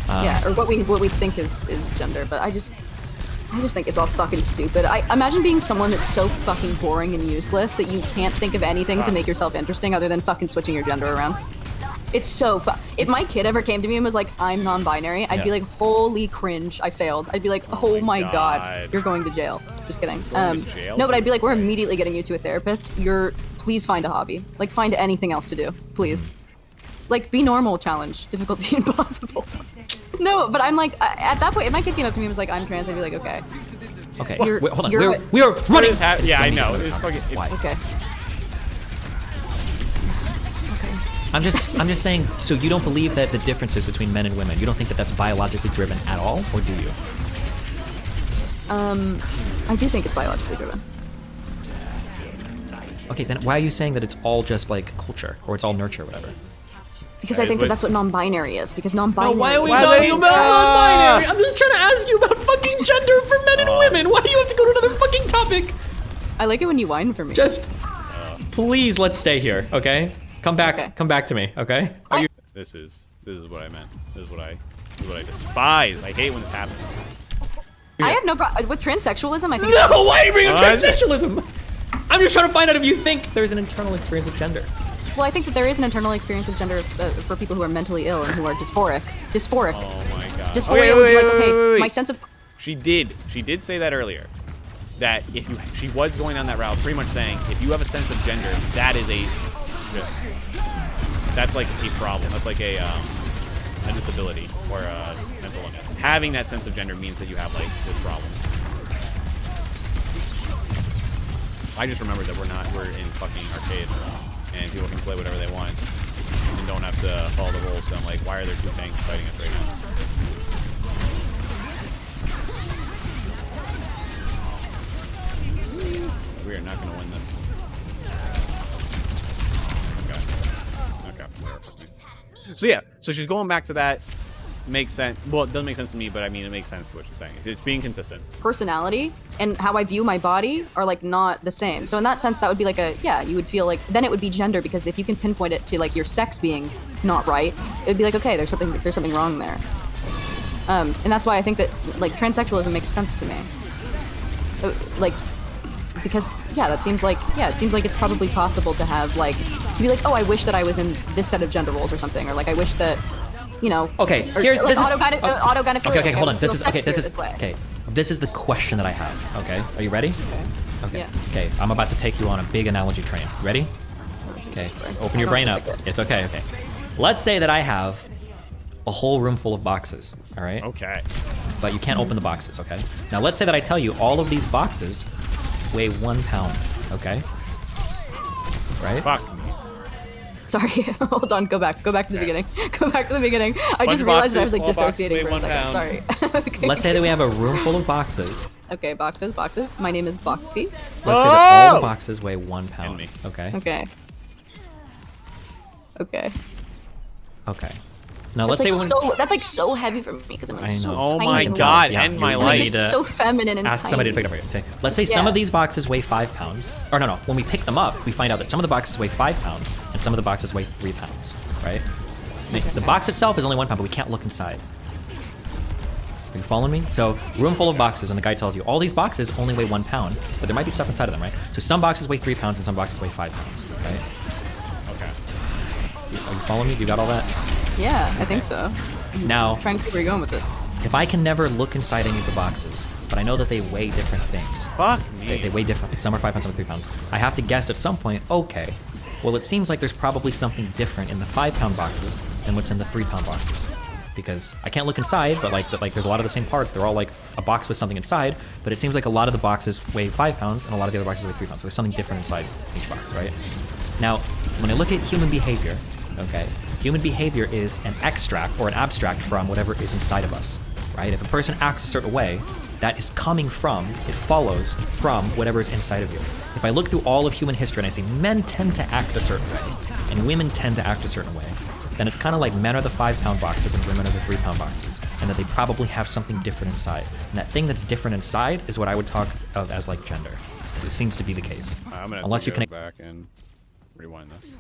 S2: Okay.
S1: Yeah, or what we think is gender, but I just think it's all fucking stupid. I imagine being someone that's so fucking boring and useless that you can't think of anything to make yourself interesting other than fucking switching your gender around. It's so if my kid ever came to me and was like, "I'm non-binary," I'd be
S2: Yeah.
S1: like, "Holy cringe, I failed." I'd be like, "Oh my god,
S3: God.
S1: you're going to jail." Just kidding.
S3: Going to jail?
S1: No, but I'd be like, "We're immediately getting you to a therapist. Please find a hobby. Like, find anything else to do, please." Like, be normal challenge, difficulty impossible. No, but I'm like, at that point, if my kid came up to me and was like, "I'm trans," I'd be like, "Okay,
S2: Okay.
S1: You're-
S2: Wait, hold on.
S1: you're-
S2: We are running.
S3: Yeah,
S2: So
S3: I
S2: many
S3: know.
S2: other
S3: It's
S2: topics.
S3: fucking-
S2: Why?
S1: okay."
S2: I'm just saying. So you don't believe that the differences between men and women? You don't think that that's biologically driven at all, or do you?
S1: I do think it's biologically driven.
S2: Okay, then why are you saying that it's all just like culture or it's all nurture, or whatever?
S1: Because
S3: That
S1: I
S3: is
S1: think
S3: what-
S1: that that's what non-binary is. Because non-binary.
S3: talking about non-binary?
S2: I'm just trying to ask you about fucking gender for men and women. Why do you have to go to another fucking topic?
S1: I like it when you whine for me.
S2: Just please, let's stay here, okay? Come back.
S1: Okay.
S2: Come back to me, okay?
S3: This is what I meant. This is what I despise. I hate when this happens.
S1: I have no problem with transsexualism. I think.
S2: No, why are you bringing up
S3: What?
S2: transsexualism? I'm just trying to find out if you think there's an internal experience of gender.
S1: Well, I think that there is an internal experience of gender for people who are mentally ill and who are dysphoric. Dysphoric.
S3: Oh my god.
S1: Dysphoria would be like, okay, my sense of...
S3: She did say that earlier. That if you, she was going down that route, pretty much saying if you have a sense of gender, that is that's like a problem. That's like a disability or a mental illness. Having that sense of gender means that you have like this problem. I just remembered that we're in fucking arcade and people can play whatever they want and don't have to follow the rules. So I'm like, why are there two tanks fighting us right now? We are not going to win this. Okay. Whatever. So yeah, so she's going back to that. Makes sense. Well, it doesn't make sense to me, but I mean, it makes sense to what she's saying. It's being consistent.
S1: Personality and how I view my body are like not the same. So in that sense, that would be like you would feel like, then it would be gender, because if you can pinpoint it to like your sex being not right, it would be like, okay, there's something wrong there. And that's why I think that like transsexualism makes sense to me. Like, because it seems like it's probably possible to have like, to be like, oh, I wish that I was in this set of gender roles or something, or like I wish that, you know.
S2: Okay, here's
S1: like
S2: this is
S1: autogynephilia.
S2: okay, hold on. This is
S1: this way.
S2: okay. This is the question that I have. Okay, are you ready? Okay.
S1: Yeah.
S2: Okay, I'm about to take you on a big analogy train. Ready? Okay. Open your brain up. It's okay. Okay. Let's say that I have a whole room full of boxes. All right.
S3: Okay.
S2: But you can't open the boxes. Okay. Now let's say that I tell you all of these boxes weigh 1 pound. Okay. Right.
S3: Fuck.
S1: Sorry, hold on, go back to the beginning. Go back to the beginning. I just realized that I was like dissociating for a second. Sorry. Okay.
S2: Let's say that we have a room full of boxes.
S1: Okay, boxes. My name is Boxy.
S2: Let's say that all the boxes weigh 1 pound. Okay.
S1: Okay.
S2: Okay. Now let's say
S1: that's like so heavy for me because I'm like so
S3: Oh
S1: tiny.
S3: my
S1: and
S3: god,
S2: Yeah,
S3: end my
S2: you
S3: life.
S2: need to
S1: so feminine and
S2: ask
S1: tiny.
S2: somebody to pick it up for you. Let's say some of these boxes weigh 5 pounds. Or no. When we pick them up, we find out that some of the boxes weigh 5 pounds and some of the boxes weigh 3 pounds. Right? The box itself is only 1 pound, but we can't look inside. Are you following me? So, room full of boxes, and the guy tells you all these boxes only weigh 1 pound, but there might be stuff inside of them, right? So some boxes weigh 3 pounds and some boxes weigh 5 pounds. Right?
S3: Okay.
S2: Are you following me? You got all that?
S1: Yeah, I think so.
S2: Now,
S1: I'm trying to see where you're going with it.
S2: if I can never look inside any of the boxes, but I know that they weigh different things.
S3: Fuck me.
S2: They weigh differently. Some are 5 pounds, some are 3 pounds. I have to guess at some point, okay, well, it seems like there's probably something different in the 5-pound boxes than what's in the 3-pound boxes. Because I can't look inside, but like there's a lot of the same parts. They're all like a box with something inside, but it seems like a lot of the boxes weigh 5 pounds and a lot of the other boxes weigh 3 pounds. So there's something different inside each box, right? Now, when I look at human behavior, okay, human behavior is an extract or an abstract from whatever is inside of us, right? If a person acts a certain way, that is coming from, it follows from whatever is inside of you. If I look through all of human history and I say men tend to act a certain way and women tend to act a certain way, then it's kind of like men are the 5-pound boxes and women are the 3-pound boxes, and that they probably have something different inside. And that thing that's different inside is what I would talk of as like gender. It seems to be the case.
S3: I'm gonna
S2: Unless you
S3: go
S2: can
S3: back and rewind this.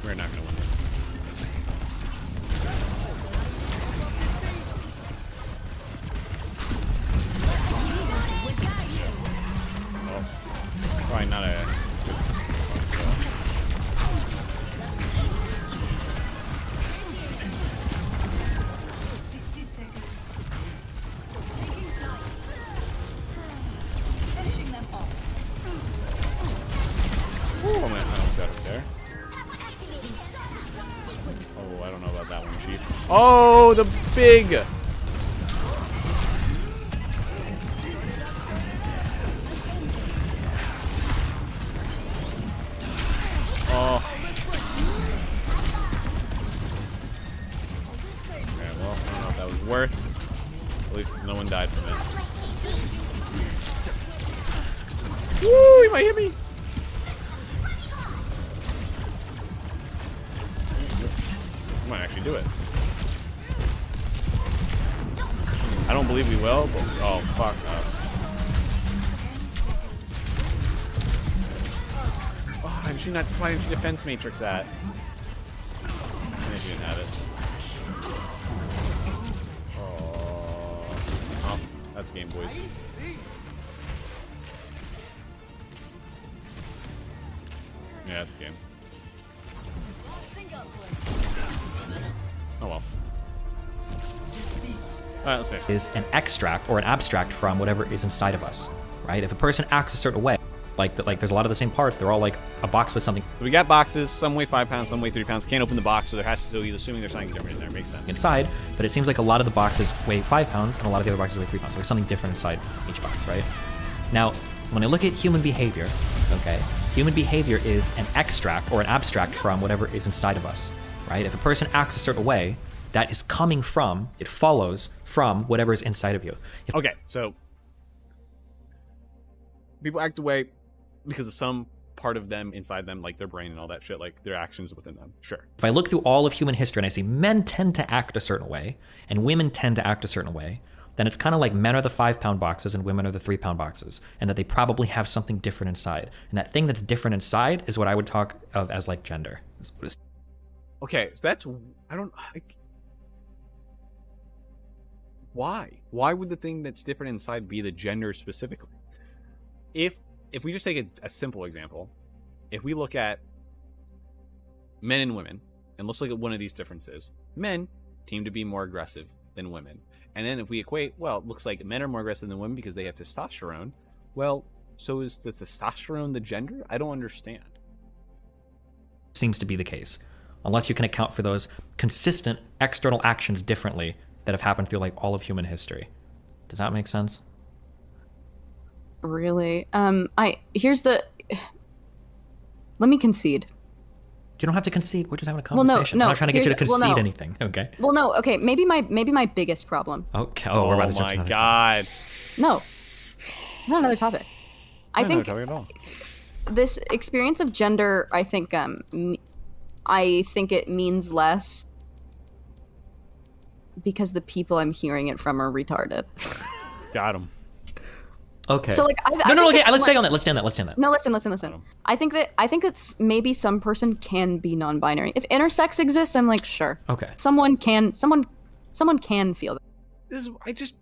S3: We're not gonna win this. Well, probably not a Ooh, I almost got it there. Oh, I don't know about that one, Chief. Oh, the big! Oh. Okay, well, I don't know if that was worth. At least no one died from it. Woo, he might hit me! I might actually do it. I don't believe we will, but oh fuck us. you not? Why didn't you defense matrix that? You didn't have it. Oh, that's game, boys. Yeah, that's game. Oh well. Alright, let's finish.
S2: Is an extract or an abstract from whatever is inside of us, right? If a person acts a certain way, like there's a lot of the same parts, they're all like a box with something
S3: We got boxes. Some weigh 5 pounds, some weigh 3 pounds. Can't open the box, so there has to be, assuming there's something different in there. Makes sense.
S2: inside, but it seems like a lot of the boxes weigh 5 pounds and a lot of the other boxes weigh 3 pounds. So there's something different inside each box, right? Now, when I look at human behavior, okay, human behavior is an extract or an abstract from whatever is inside of us, right? If a person acts a certain way, that is coming from, it follows from whatever is inside of you.
S3: Okay, so people act away because of some part of them inside them, like their brain and all that shit, like their actions within them. Sure.
S2: If I look through all of human history and I see men tend to act a certain way and women tend to act a certain way, then it's kind of like men are the 5-pound boxes and women are the 3-pound boxes, and that they probably have something different inside. And that thing that's different inside is what I would talk of as like gender.
S3: Okay, so that's why would the thing that's different inside be the gender specifically? If we just take a simple example, if we look at men and women, and let's look at one of these differences. Men seem to be more aggressive than women. And then if we equate, well, it looks like men are more aggressive than women because they have testosterone. Well, so is the testosterone the gender? I don't understand.
S2: Seems to be the case, unless you can account for those consistent external actions differently that have happened through like all of human history. Does that make sense?
S1: Really? Here's the. Let me concede.
S2: You don't have to concede. We're just having a
S1: Well, no,
S2: conversation.
S1: no,
S2: I'm not trying to get you to
S1: here's- well,
S2: concede
S1: no.
S2: anything. Okay.
S1: Well, no. Okay, maybe my biggest problem.
S2: Okay. Oh, we're about to jump to
S3: my
S2: another
S3: god.
S1: No, not another topic. I think
S3: at all.
S1: this experience of gender, I think it means less because the people I'm hearing it from are retarded.
S3: Got him.
S2: Okay.
S1: So like,
S2: No.
S1: think
S2: Okay.
S1: it's
S2: Let's stay
S1: like-
S2: on that. Let's stay on that. Let's stay on that.
S1: No, listen. I think that maybe some person can be non-binary. If intersex exists, I'm like, sure.
S2: Okay.
S1: Someone can feel that.
S3: This is,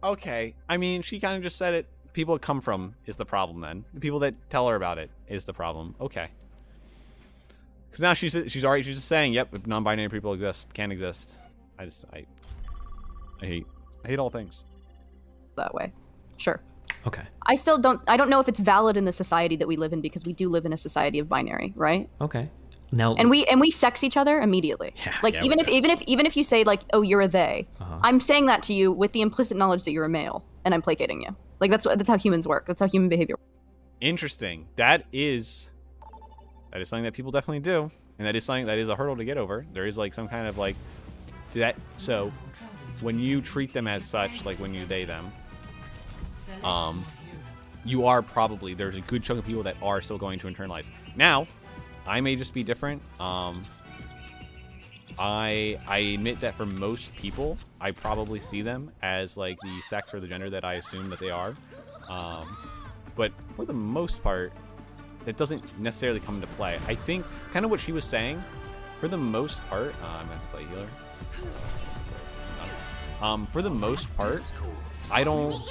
S3: okay. I mean, she kind of just said it. People it come from is the problem then. The people that tell her about it is the problem. Okay. Because now she's just saying, yep, if non-binary people can exist. I hate all things.
S1: That way. Sure.
S2: Okay.
S1: I don't know if it's valid in the society that we live in because we do live in a society of binary, right?
S2: Okay. Now.
S1: And we sex each other immediately.
S2: Yeah,
S1: like
S2: yeah,
S1: even if you say like, oh, you're a they,
S2: Uh-huh.
S1: I'm saying that to you with the implicit knowledge that you're a male and I'm placating you. Like that's how humans work. That's how human behavior works.
S3: Interesting. That is something that people definitely do, and that is something that is a hurdle to get over. There is like some kind of like that. So when you treat them as such, like when you they them, you are probably, there's a good chunk of people that are still going to internalize. Now, I may just be different. I admit that for most people, I probably see them as like the sex or the gender that I assume that they are. But for the most part, that doesn't necessarily come into play. I think kind of what she was saying, for the most part, I'm going to play healer. For the most part, I don't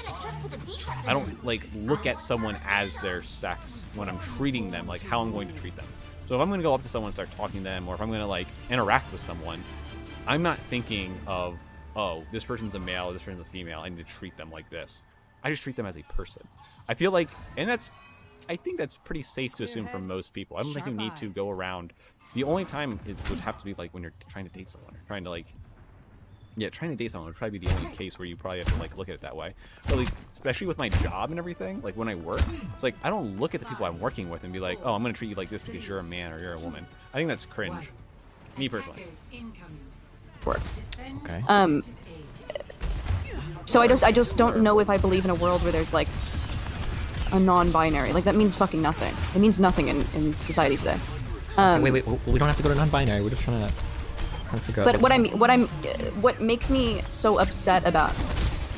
S3: like look at someone as their sex when I'm treating them, like how I'm going to treat them. So if I'm going to go up to someone and start talking to them, or if I'm going to like interact with someone, I'm not thinking of, oh, this person's a male, this person's a female, I need to treat them like this. I just treat them as a person. I feel like, and I think that's pretty safe to assume for most people. I don't think you need to go around. The only time it would have to be like when you're trying to date someone, or trying to like, yeah, trying to date someone would probably be the only case where you probably have to like look at it that way. But like, especially with my job and everything, like when I work, it's like I don't look at the people I'm working with and be like, oh, I'm gonna treat you like this because you're a man or you're a woman. I think that's cringe. Me personally.
S1: Works.
S2: Okay.
S1: So I just don't know if I believe in a world where there's like a non-binary. Like that means fucking nothing. It means nothing in society today.
S2: Wait. We don't have to go to non-binary. We're just trying to figure out.
S1: But what makes me so upset about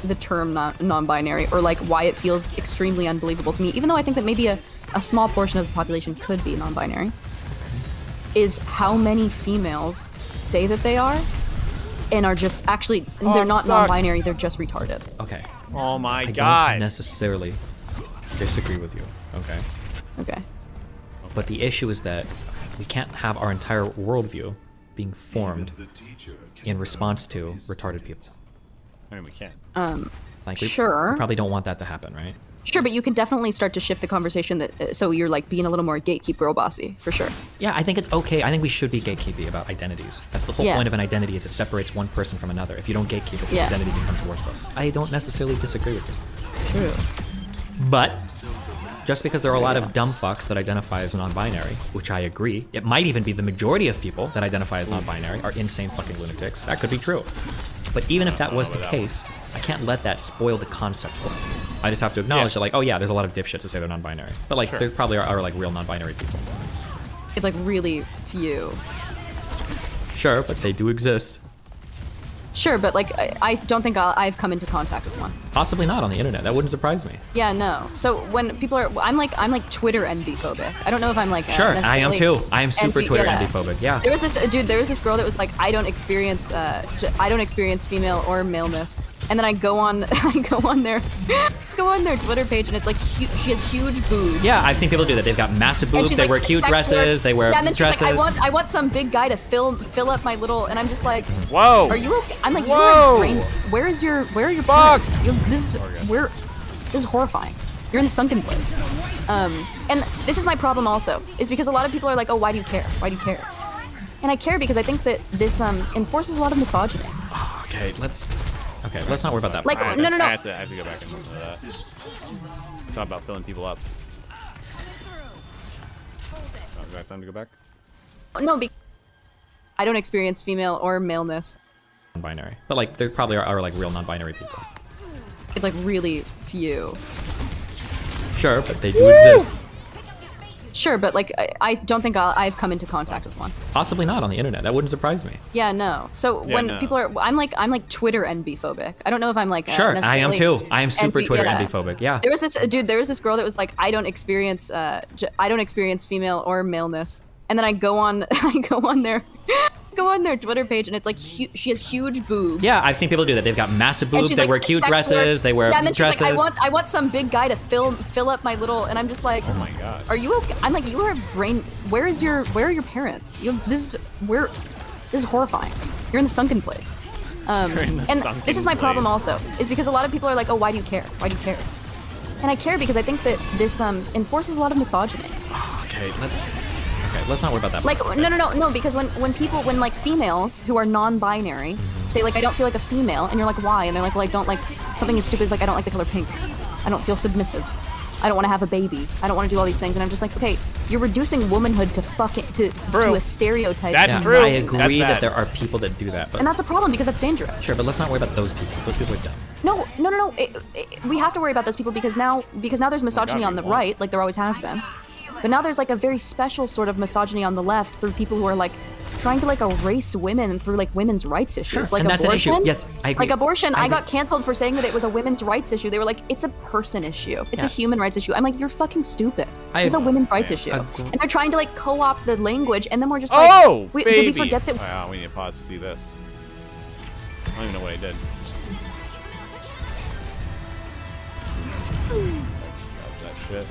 S1: the term non-binary, or like why it feels extremely unbelievable to me, even though I think that maybe a small portion of the population could be non-binary, is how many females say that they are and are just actually they're not non-binary, they're just retarded.
S2: Okay.
S3: Oh my
S2: I
S3: god.
S2: don't necessarily disagree with you. Okay.
S1: Okay.
S2: But the issue is that we can't have our entire worldview being formed in response to retarded people.
S3: I mean, we can.
S2: Like, we
S1: Sure.
S2: probably don't want that to happen, right?
S1: Sure, but you can definitely start to shift the conversation that so you're like being a little more gatekeep girl bossy, for sure.
S2: Yeah, I think it's okay. I think we should be gatekeepy about identities. That's the whole
S1: Yeah.
S2: point of an identity, is it separates one person from another. If you don't gatekeep it, the
S1: Yeah.
S2: identity becomes worthless. I don't necessarily disagree with you.
S1: True.
S2: But just because there are a lot of dumb fucks that identify as non-binary, which I agree, it might even be the majority of people that identify as non-binary are insane fucking lunatics. That could be true. But even if that was the case, I can't let that spoil the concept for me. I just have to acknowledge that, like, oh yeah, there's a lot of dipshits that say they're non-binary. But like, there probably are like real non-binary people.
S1: It's like really few.
S2: Sure, but they do exist.
S1: Sure, but like I don't think I've come into contact with one.
S2: Possibly not on the internet. That wouldn't surprise me.
S1: Yeah, no. So when people are, I'm like Twitter NB phobic. I don't know if I'm like
S2: Sure, I am
S1: necessarily
S2: too. I am super Twitter
S1: yeah.
S2: NB-phobic. Yeah.
S1: There was this dude. There was this girl that was like, I don't experience female or maleness. And then I go on their Twitter page, and it's like she has huge boobs.
S2: Yeah, I've seen people do that. They've got massive
S1: And
S2: boobs.
S1: she's
S2: They
S1: like,
S2: wear cute
S1: sex work.
S2: dresses. They wear
S1: yeah, and then
S2: dresses.
S1: She's like, I want some big guy to fill up my little, and I'm just like,
S3: Whoa.
S1: are you okay? I'm like, you
S3: Whoa.
S1: have brain. Where are your
S3: Fuck.
S1: parents? This is horrifying. You're in the sunken place. And this is my problem also, is because a lot of people are like, oh, why do you care? Why do you care? And I care because I think that this enforces a lot of misogyny.
S2: Okay, let's not worry about that.
S1: Like,
S2: part.
S1: no.
S3: I have to go back and listen to that. Talk about filling people up. Oh, do I have time to go back?
S1: No, I don't experience female or maleness.
S2: Non-binary, but like, there probably are like real non-binary people.
S1: It's like really few.
S2: Sure, but they do exist.
S1: Sure, but like I don't think I've come into contact with one.
S2: Possibly not on the internet. That wouldn't surprise me.
S1: Yeah, no. So
S3: Yeah,
S1: when
S3: no.
S1: people are, I'm like Twitter NB phobic. I don't know if I'm like
S2: Sure, I am
S1: necessarily
S2: too. I am super
S1: NB
S2: Twitter
S1: yeah.
S2: NB-phobic. Yeah.
S1: There was this girl that was like, I don't experience female or maleness. And then I go on their Twitter page, and it's like she has huge boobs.
S2: Yeah, I've seen people do that. They've got massive
S1: And
S2: boobs.
S1: she's
S2: They
S1: like,
S2: wear cute
S1: sex work.
S2: dresses. They wear
S1: yeah, and then
S2: dresses.
S1: She's like, I want some big guy to fill up my little, and I'm just like,
S3: Oh my god.
S1: are you okay? I'm like, you are brain. Where are your parents? This is horrifying. You're in the sunken place.
S3: in the
S1: And
S3: sunken
S1: this is my
S3: place.
S1: problem also, is because a lot of people are like, oh, why do you care? Why do you care? And I care because I think that this enforces a lot of misogyny.
S2: Okay, let's not worry about that.
S1: Like,
S2: part.
S1: no, because when like females who are non-binary say like, I don't feel like a female, and you're like, why? And they're like, well, I don't like, something as stupid as like, I don't like the color pink. I don't feel submissive. I don't want to have a baby. I don't want to do all these things. And I'm just like, okay, you're reducing womanhood to to a stereotype.
S3: That's
S2: Yeah,
S3: true.
S2: I agree
S3: That's
S2: that
S3: bad.
S2: there are people that do that, but
S1: And that's a problem because that's dangerous.
S2: sure, but let's not worry about those people. Those people are dumb.
S1: No. We have to worry about those people because now there's misogyny
S3: God,
S1: on the
S3: we won't.
S1: right, like there always has been. But now there's like a very special sort of misogyny on the left through people who are like trying to like erase women through like women's rights issues.
S2: Sure,
S1: Like
S2: and that's an
S1: abortion.
S2: issue. Yes, I agree.
S1: Like abortion,
S2: I
S1: I
S2: agree.
S1: got canceled for saying that it was a women's rights issue. They were like, it's a person issue. It's
S2: Yeah.
S1: a human rights issue. I'm like, you're fucking stupid.
S2: I
S1: It's a
S2: agree.
S1: women's rights
S3: Yeah.
S1: issue.
S2: Agree.
S1: And they're trying to like co-opt the language, and then we're just like,
S3: Oh,
S1: wait,
S3: baby.
S1: did we forget that?
S3: Wow, we need to pause to see this. I don't even know what I did. That shit.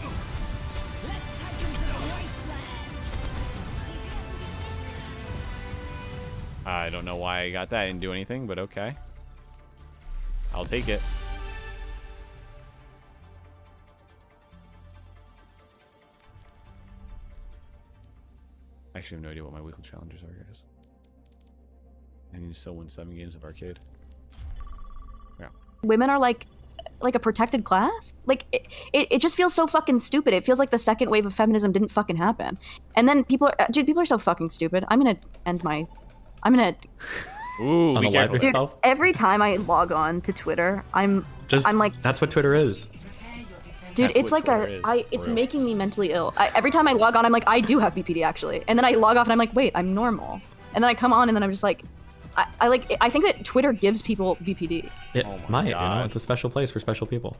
S3: I don't know why I got that. I didn't do anything, but okay. I'll take it. I actually have no idea what my weekly challenges are, guys. I need to still win 7 games of arcade. Yeah.
S1: Women are like a protected class. Like it just feels so fucking stupid. It feels like the second wave of feminism didn't fucking happen. And then people are so fucking stupid. I'm gonna
S3: Ooh,
S2: On
S3: be
S2: the live
S3: careful.
S1: dude,
S2: yourself.
S1: every time I log on to Twitter, I'm like,
S2: That's what Twitter is.
S1: dude,
S3: That's
S1: it's
S3: what
S1: like
S3: Twitter is,
S1: it's
S3: for real.
S1: making me mentally ill. Every time I log on, I'm like, I do have BPD actually. And then I log off and I'm like, wait, I'm normal. And then I come on and then I'm just like, I think that Twitter gives people BPD.
S2: It
S3: Oh my
S2: might, you know,
S3: God.
S2: it's a special place for special people.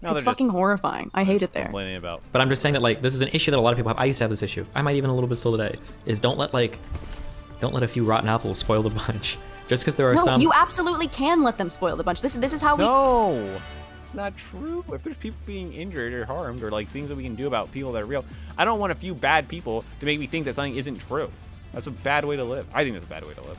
S3: Now
S1: It's
S3: they're
S1: fucking
S3: just
S1: horrifying. I hate it there.
S3: complaining about.
S2: But I'm just saying that like this is an issue that a lot of people have. I used to have this issue. I might even a little bit still today. Is don't let a few rotten apples spoil the bunch. Just because there are
S1: No,
S2: some.
S1: you absolutely can let them spoil the bunch. This is how we.
S3: No, it's not true. If there's people being injured or harmed or like things that we can do about people that are real, I don't want a few bad people to make me think that something isn't true. That's a bad way to live. I think that's a bad way to live.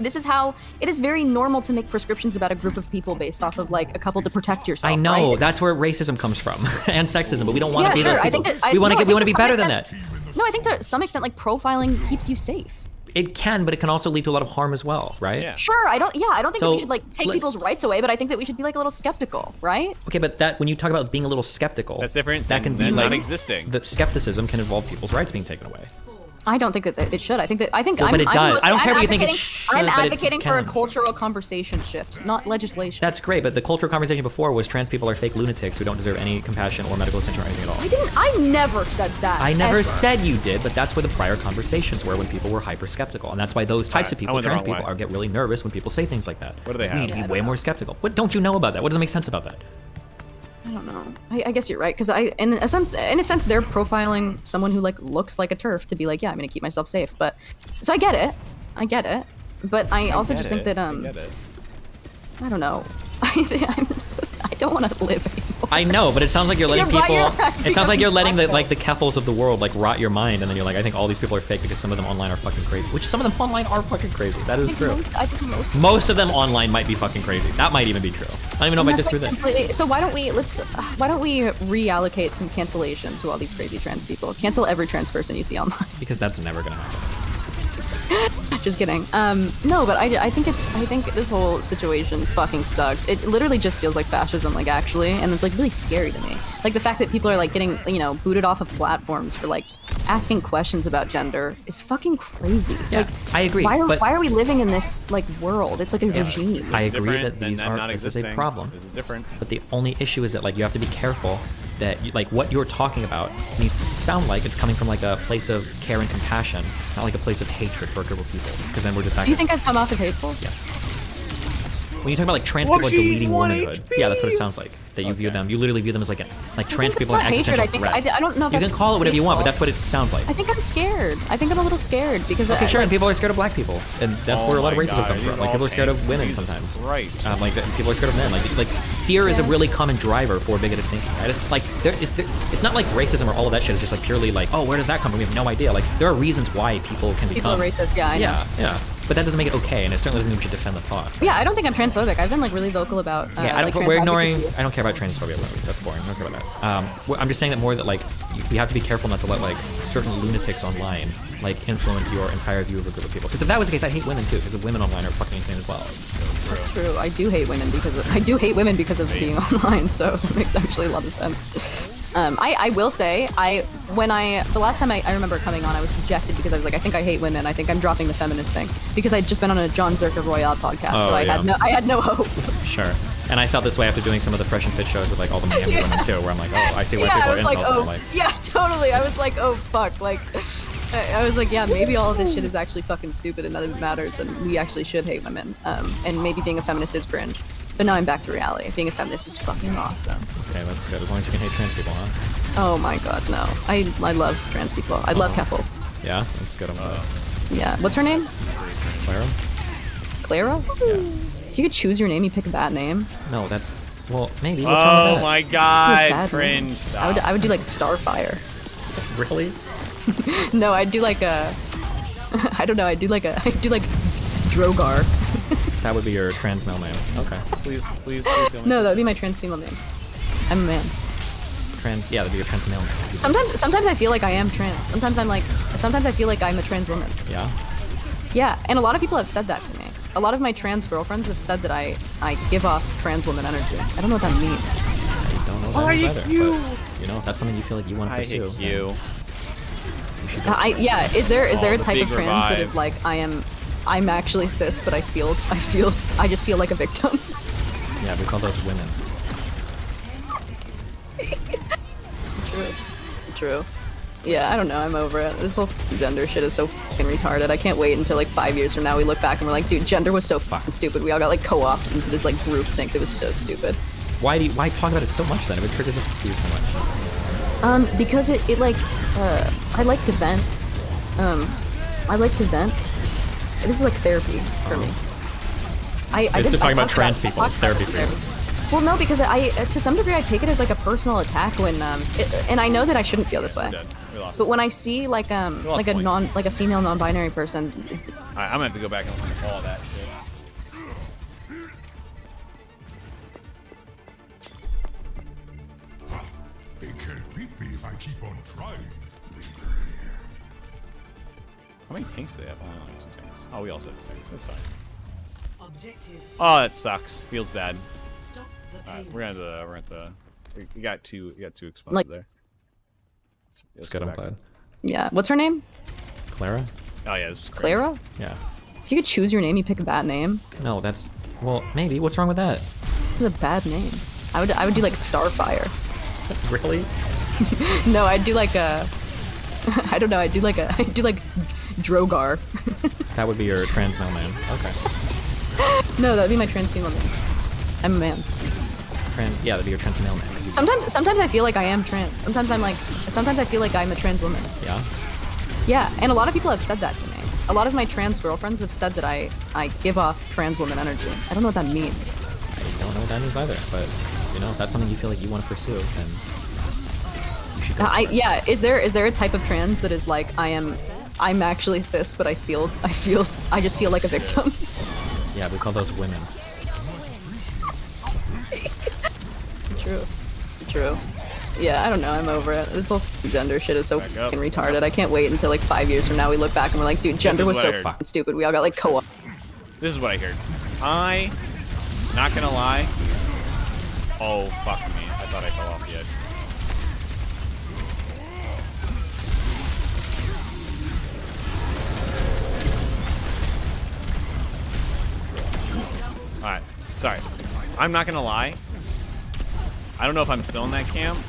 S1: This is how it is very normal to make prescriptions about a group of people based off of like a couple to protect yourself.
S2: I know
S1: right?
S2: that's where racism comes from and sexism, but we don't want to
S1: Yeah,
S2: be
S1: sure.
S2: those
S1: I
S2: people.
S1: think that
S2: we want
S1: no, I
S2: to be
S1: think
S2: better
S1: to
S2: than
S1: some
S2: that.
S1: extent- No, I think to some extent, like profiling keeps you safe.
S2: It can, but it can also lead to a lot of harm as well, right?
S3: Yeah.
S1: Sure, I don't think that
S2: So,
S1: we should like take
S2: let's-
S1: people's rights away, but I think that we should be like a little skeptical, right?
S2: Okay, but that when you talk about being a little skeptical,
S3: That's different
S2: That can
S3: than
S2: be
S3: not
S2: like
S3: existing.
S2: that skepticism can involve people's rights being taken away.
S1: I don't think that it should. I think
S2: Well,
S1: I'm,
S2: but it
S1: I'm
S2: does.
S1: mostly-
S2: I don't care
S1: I'm
S2: what you think it
S1: advocating-
S2: should,
S1: I'm
S2: but it
S1: advocating for a
S2: can.
S1: cultural conversation shift, not legislation.
S2: That's great, but the cultural conversation before was trans people are fake lunatics who don't deserve any compassion or medical attention or anything at all.
S1: I never said that.
S2: I never
S1: ever.
S2: said you did, but that's where the prior conversations were when people were hyper skeptical, and that's why those types of
S3: I
S2: people,
S3: went the
S2: trans
S3: wrong
S2: people,
S3: way.
S2: get really nervous when people say things like that.
S3: What do they
S2: Like, We
S3: have?
S2: need to
S1: Yeah, I
S2: be way
S1: don't
S2: more skeptical. What don't you know about that? What doesn't make sense about that?
S1: I don't know. I guess you're right because in a sense, they're profiling someone who like looks like a turf to be like, yeah, I'm gonna keep myself safe. But so I get it, but I also just think that
S3: I get it.
S1: I don't know. I don't want to live anymore.
S2: I know, but it sounds like you're letting
S1: You're right,
S2: people.
S1: you're right.
S2: It sounds like you're letting the
S1: You're
S2: like the keffels of the world like rot your mind, and then you're like, I think all these people are fake because some of them online are fucking crazy. Which some of them online are fucking crazy. That is true.
S1: I think most.
S2: Most of them online might be fucking crazy. That might even be true. I don't even know if I
S1: That's,
S2: disagree
S1: like,
S2: with that.
S1: completely- So why don't we reallocate some cancellation to all these crazy trans people? Cancel every trans person you see online.
S2: Because that's never gonna happen.
S1: Just kidding. No, but I think this whole situation fucking sucks. It literally just feels like fascism, like actually, and it's like really scary to me. Like the fact that people are like getting, booted off of platforms for like asking questions about gender is fucking crazy.
S2: Yeah,
S1: Like,
S2: I agree.
S1: why
S2: but
S1: are we living in this like world? It's like a regime.
S2: I
S3: It's
S2: agree
S3: different
S2: that
S3: than
S2: these
S3: them
S2: are
S3: not
S2: this is a
S3: existing.
S2: problem.
S3: This is different.
S2: But the only issue is that like you have to be careful that like what you're talking about needs to sound like it's coming from like a place of care and compassion, not like a place of hatred for a group of people. Because then we're just back.
S1: Do you think I've come off as hateful?
S2: Yes. When you talk about like trans people like deleting womanhood, yeah, that's what it sounds like. That you view them, you literally view them as like trans people are
S1: It's
S2: an
S1: not hatred.
S2: existential
S1: I
S2: threat.
S1: don't know if
S2: You can
S1: that's
S2: call it whatever you want, but
S1: hateful.
S2: that's what it sounds like.
S1: I think I'm scared. I think I'm a little scared because
S2: Okay, sure,
S1: like,
S2: and people are scared of black people, and that's where a lot of
S3: my
S2: racism
S3: God,
S2: comes
S3: these
S2: from. Like
S3: all
S2: people are scared of
S3: things.
S2: women
S3: Jesus
S2: sometimes.
S3: Christ.
S2: Like people are scared of men. Like fear is a
S1: Yeah.
S2: really common driver for bigoted thinking. Right? Like it's not like racism or all of that shit. It's just like purely like, oh, where does that come from? We have no idea. Like there are reasons why people can
S1: people are
S2: become
S1: racist. Yeah, I know.
S2: yeah. But that doesn't make it okay, and it certainly doesn't mean we should defend the thought.
S1: Yeah, I don't think I'm transphobic. I've been like really vocal about.
S2: Yeah, I don't.
S1: like,
S2: We're
S1: trans
S2: ignoring.
S1: advocacy.
S2: I don't care about transphobia. That's boring. I don't care about that. I'm just saying that more that like we have to be careful not to let like certain lunatics online like influence your entire view of a group of people. Because if that was the case, I hate women too. Because the women online are fucking insane as well.
S1: That's true. I do hate women because of being online. So it makes actually a lot of sense. I will say the last time I remember coming on, I was dejected because I was like, I think I hate women. I think I'm dropping the feminist thing because I'd just been on a John Zerka Royale podcast,
S2: Oh,
S1: so I
S2: yeah.
S1: had no hope.
S2: Sure. And I felt this way after doing some of the Fresh and Fit shows with like all the Miami
S1: Yeah.
S2: women too, where I'm like, oh, I see why
S1: Yeah,
S2: people
S1: I
S2: are
S1: was like,
S2: incels. And
S1: oh,
S2: I'm like,
S1: yeah, totally. I was like, oh fuck, like. I was like, yeah, maybe all of this shit is actually fucking stupid and none of it matters, and we actually should hate women. And maybe being a feminist is cringe. But now I'm back to reality. Being a feminist is fucking awesome.
S2: okay, that's good. As long as you can hate trans people, huh?
S1: Oh my god, no. I love trans people. I love Keffels.
S2: Yeah, that's good. I'm glad.
S1: Yeah. What's her name?
S2: Clara?
S1: Clara?
S2: Yeah.
S1: If you could choose your name, you pick that name.
S2: No, that's well, maybe. What's wrong with
S3: Oh
S2: that?
S3: my
S1: Bad
S3: God,
S1: name.
S3: cringe.
S1: I would do like Starfire.
S2: Really?
S1: No, I'd do like a. I don't know. I'd do like Drogar.
S2: That would be your trans male name. Okay.
S3: Please.
S1: No, that would be my trans female name. I'm a man.
S2: Trans. Yeah, that'd be your trans male name.
S1: Sometimes I feel like I am trans. Sometimes I feel like I'm a trans woman.
S2: Yeah.
S1: Yeah, and a lot of people have said that to me. A lot of my trans girlfriends have said that I give off trans woman energy. I don't know what that means.
S2: I don't know that either. But, you know, if that's something you feel like you want to
S3: I
S2: pursue,
S3: hate you.
S2: you should go.
S1: Is there
S3: Oh,
S1: a
S3: the
S1: type of
S3: big
S1: trans that
S3: revive.
S1: is like I'm actually cis, but I just feel like a victim.
S2: Yeah, we call those women.
S1: True. Yeah, I don't know. I'm over it. This whole gender shit is so fucking retarded. I can't wait until like 5 years from now we look back and we're like, dude, gender was so fucking stupid. We all got like co-opted into this like group think that was so stupid.
S2: Why talk about it so much then if it triggers you so much?
S1: Because it like, I like to vent. I like to vent. This is like therapy for me.
S2: It's talking about trans people. It's therapy for you.
S1: Well, no, because to some degree, I take it as like a personal attack when, and I know that I shouldn't feel this way.
S3: Dead. We lost.
S1: But when I see like like a female non-binary person,
S3: I'm gonna have to go back and listen to all that shit.
S5: They can't beat me if I keep on trying.
S3: How many tanks do they have? Oh, only like 2 tanks. Oh, we also have tanks. That's fine.
S4: Objective.
S3: Oh, that sucks. Feels bad.
S4: Stop the
S3: Alright,
S4: payload.
S3: we're at the. We got too exposed
S1: Like-
S3: there.
S2: It's good. I'm glad.
S1: yeah. What's her name?
S2: Clara?
S3: Oh yeah, this is crazy.
S1: Clara?
S2: Yeah.
S1: If you could choose your name, you pick that name.
S2: No, that's well, maybe. What's wrong with that?
S1: It's a bad name. I would do like Starfire.
S2: Really?
S1: No, I'd do like a. I don't know. I'd do like Drogar.
S2: That would be your trans mailman. Okay.
S1: No, that'd be my trans female name. I'm a man.
S2: Trans. Yeah, that'd be your trans mailman.
S1: Sometimes I feel like I am trans. Sometimes I feel like I'm a trans woman.
S2: Yeah.
S1: Yeah, and a lot of people have said that to me. A lot of my trans girlfriends have said that I give off trans woman energy. I don't know what that means.
S2: I don't know what that means either, but you know, if that's something you feel like you want to pursue, then you should go.
S1: Yeah. Is there a type of trans that is like I'm actually cis, but I just feel like a victim.
S2: Yeah, we call those women.
S1: True. Yeah, I don't know. I'm over it. This whole gender shit is so
S3: Back up.
S1: fucking retarded. I can't wait until like 5 years from now we look back and we're like, dude, gender
S3: is
S1: was
S3: what
S1: so
S3: I heard.
S1: fucking stupid. We all got like co-op.
S3: This is what I heard. Not gonna lie. Oh fuck me! I thought I fell off the edge. Alright, sorry. I'm not gonna lie. I don't know if I'm still in that camp.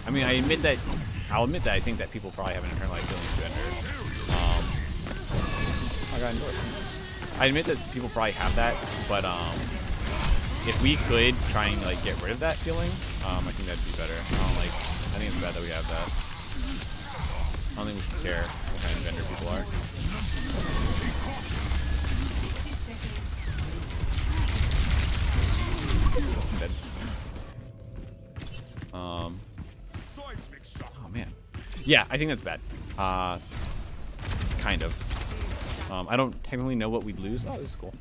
S3: I mean, I'll admit that I think that people probably have an internalized feeling of gender. I got endorsed. I admit that people probably have that, but if we could try and like get rid of that feeling, I think that'd be better. I think it's bad that we have that. I don't think we should care what kind of gender people are. Dead. Oh man. Yeah, I think that's bad. Kind of. I don't technically know what we'd lose. Oh, this is cool.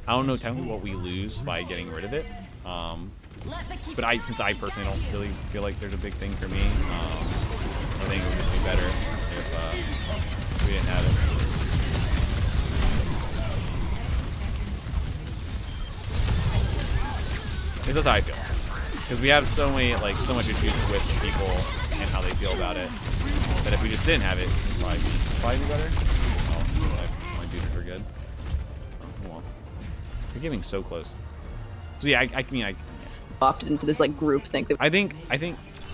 S3: I don't know technically what we lose by getting rid of it. But since I personally don't really feel like there's a big thing for me, I think it would just be better if we didn't have it. That's how I feel. Because we have so much issues with people and how they feel about it. That if we just didn't have it, it'd probably be better. Oh, my dudes were good. Oh, well. We're getting so close. So yeah, I mean,
S1: Opted into this like group think that
S3: I think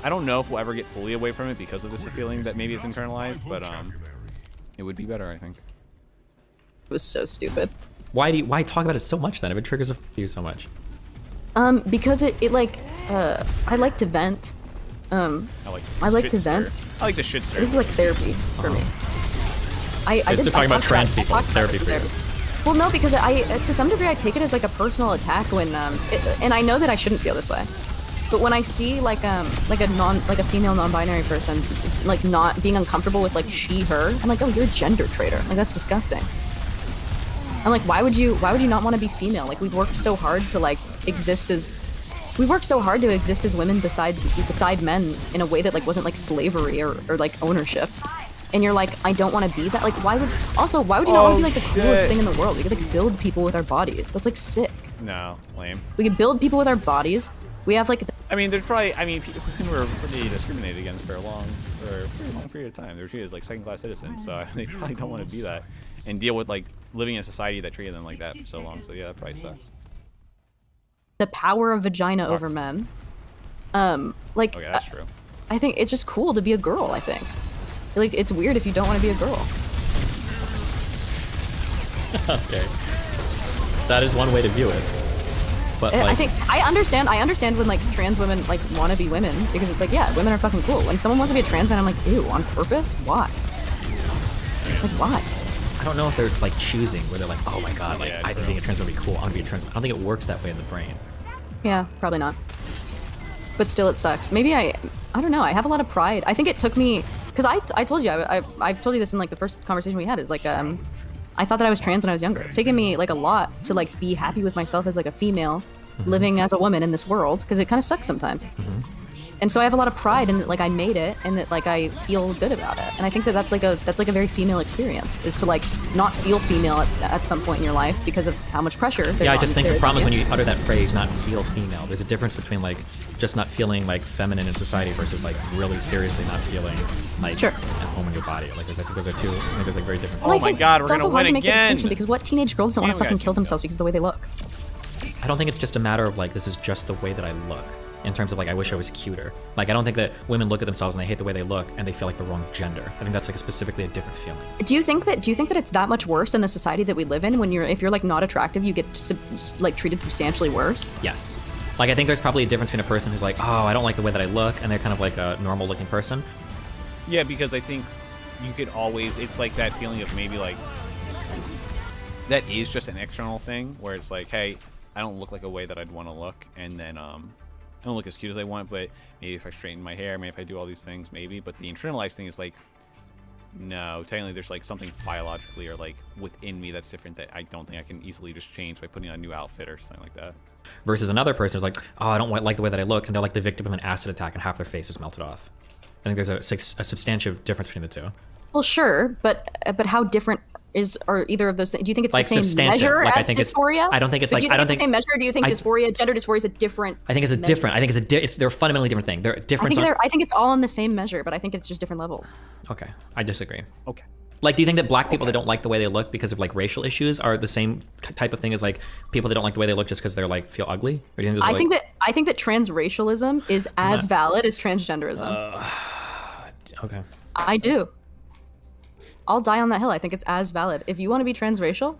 S3: I don't know if we'll ever get fully away from it because of this feeling that maybe it's internalized, but it would be better, I think.
S1: was so stupid.
S2: Why talk about it so much then if it triggers you so much?
S1: Because it like I like to vent.
S3: I like to
S1: vent.
S3: I like the shit stir.
S1: This is like therapy for me.
S2: It's talking about trans people. It's therapy for you.
S1: Well, no, because to some degree I take it as like a personal attack when and I know that I shouldn't feel this way, but when I see like a female non-binary person like not being uncomfortable with like she her, I'm like, oh, you're a gender traitor. Like that's disgusting. I'm like, why would you not want to be female? Like we've worked so hard to like exist as women beside men in a way that like wasn't like slavery or like ownership. And you're like, I don't want to be that. Like, why would you not want to be like the coolest thing in the world? We could like build people with our bodies. That's like sick.
S3: No, lame.
S1: We could build people with our bodies. We have like.
S3: I mean, there's probably. I mean, women were pretty discriminated against for a pretty long period of time. They were treated as like second-class citizens, so they probably don't want to be that and deal with like living in a society that treated them like that for so long. So yeah, that probably sucks.
S1: The power of vagina over men. Like.
S3: Okay, that's true.
S1: I think it's just cool to be a girl. I think, like, it's weird if you don't want to be a girl.
S2: Okay. That is one way to view it. But like,
S1: I think I understand when like trans women like want to be women because it's like, yeah, women are fucking cool. When someone wants to be a trans man, I'm like, ew, on purpose? Why? Like, why?
S2: I don't know if they're like choosing where they're like, oh my god, like
S3: Yeah,
S2: I think being a trans would be cool. I want to be a trans. I don't think it works that way in the brain.
S1: Yeah, probably not. But still, it sucks. Maybe I don't know. I have a lot of pride. I think it took me because I told you I told you this in like the first conversation we had is like I thought that I was trans when I was younger. It's taken me like a lot to like be happy with myself as like a female living as a woman in this world because it kind of sucks sometimes. And so I have a lot of pride in that like I made it and that like I feel good about it. And I think that that's like a very female experience is to like not feel female at some point in your life because of how much pressure.
S2: Yeah, I just think the problem is when you utter that phrase, not feel female. There's a difference between like just not feeling like feminine in society versus like really seriously not feeling like
S1: Sure.
S2: at home in your body. Like there's like those are two. I think there's like very different.
S1: Well, I
S3: Oh my
S1: think
S3: God, we're
S1: it's
S3: gonna
S1: also hard
S3: win
S1: to make the
S3: again.
S1: distinction because what teenage girls don't want
S3: Damn,
S1: to
S3: we
S1: fucking
S3: got
S1: kill
S3: kicked
S1: themselves because of the way they look.
S2: I don't think it's just a matter of like this is just the way that I look. In terms of like I wish I was cuter. Like I don't think that women look at themselves and they hate the way they look and they feel like the wrong gender. I think that's like specifically a different feeling.
S1: Do you think that it's that much worse in the society that we live in when if you're like not attractive, you get like treated substantially worse?
S2: Yes. Like I think there's probably a difference between a person who's like, oh, I don't like the way that I look, and they're kind of like a normal looking person.
S3: Yeah, because I think you could always, it's like that feeling of maybe like, that is just an external thing where it's like, hey, I don't look like a way that I'd want to look, and then I don't look as cute as I want, but maybe if I straighten my hair, maybe if I do all these things, maybe. But the internalized thing is like, no, technically there's like something biologically or like within me that's different that I don't think I can easily just change by putting on a new outfit or something like that.
S2: Versus another person who's like, oh, I don't like the way that I look, and they're like the victim of an acid attack and half their face is melted off. I think there's a substantial difference between the two.
S1: Well, sure, but how different are either of those things? Do you think it's
S2: Like
S1: the same
S2: substantive.
S1: measure
S2: Like, I
S1: as
S2: think it's-
S1: dysphoria?
S2: I don't think it's
S1: Do
S2: like-
S1: you think
S2: I don't
S1: it's
S2: think-
S1: the same measure? Or do you think dysphoria, gender dysphoria, is a different?
S2: I think it's a
S1: measure?
S2: different. I think they're a fundamentally different thing. They're different.
S1: I think it's all on the same measure, but I think it's just different levels.
S2: Okay, I disagree.
S3: Okay.
S2: Like, do you think that black people that don't like the way they look because of like racial issues are the same type of thing as like people that don't like the way they look just because they're like feel ugly? Or do you think
S1: I think that transracialism is as valid as transgenderism.
S2: Okay.
S1: I do. I'll die on that hill. I think it's as valid. If you want to be transracial,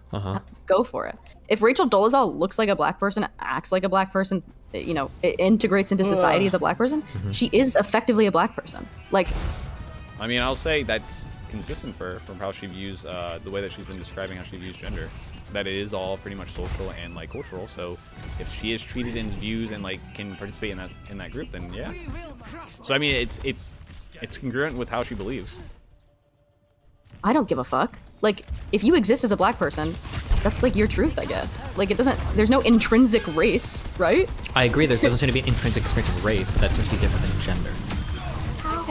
S1: go for it. If Rachel Dolezal looks like a black person, acts like a black person, you know, it integrates into society as a black person, she is effectively a black person. Like,
S3: I mean, I'll say that's consistent from how she views the way that she's been describing how she views gender. That it is all pretty much social and like cultural. So if she is treated and views and like can participate in that group, then yeah. So I mean, it's congruent with how she believes.
S1: I don't give a fuck. Like, if you exist as a black person, that's like your truth, I guess. Like, there's no intrinsic race, right?
S2: I agree. There doesn't seem to be an intrinsic experience of race, but that seems to be different than gender.
S1: How?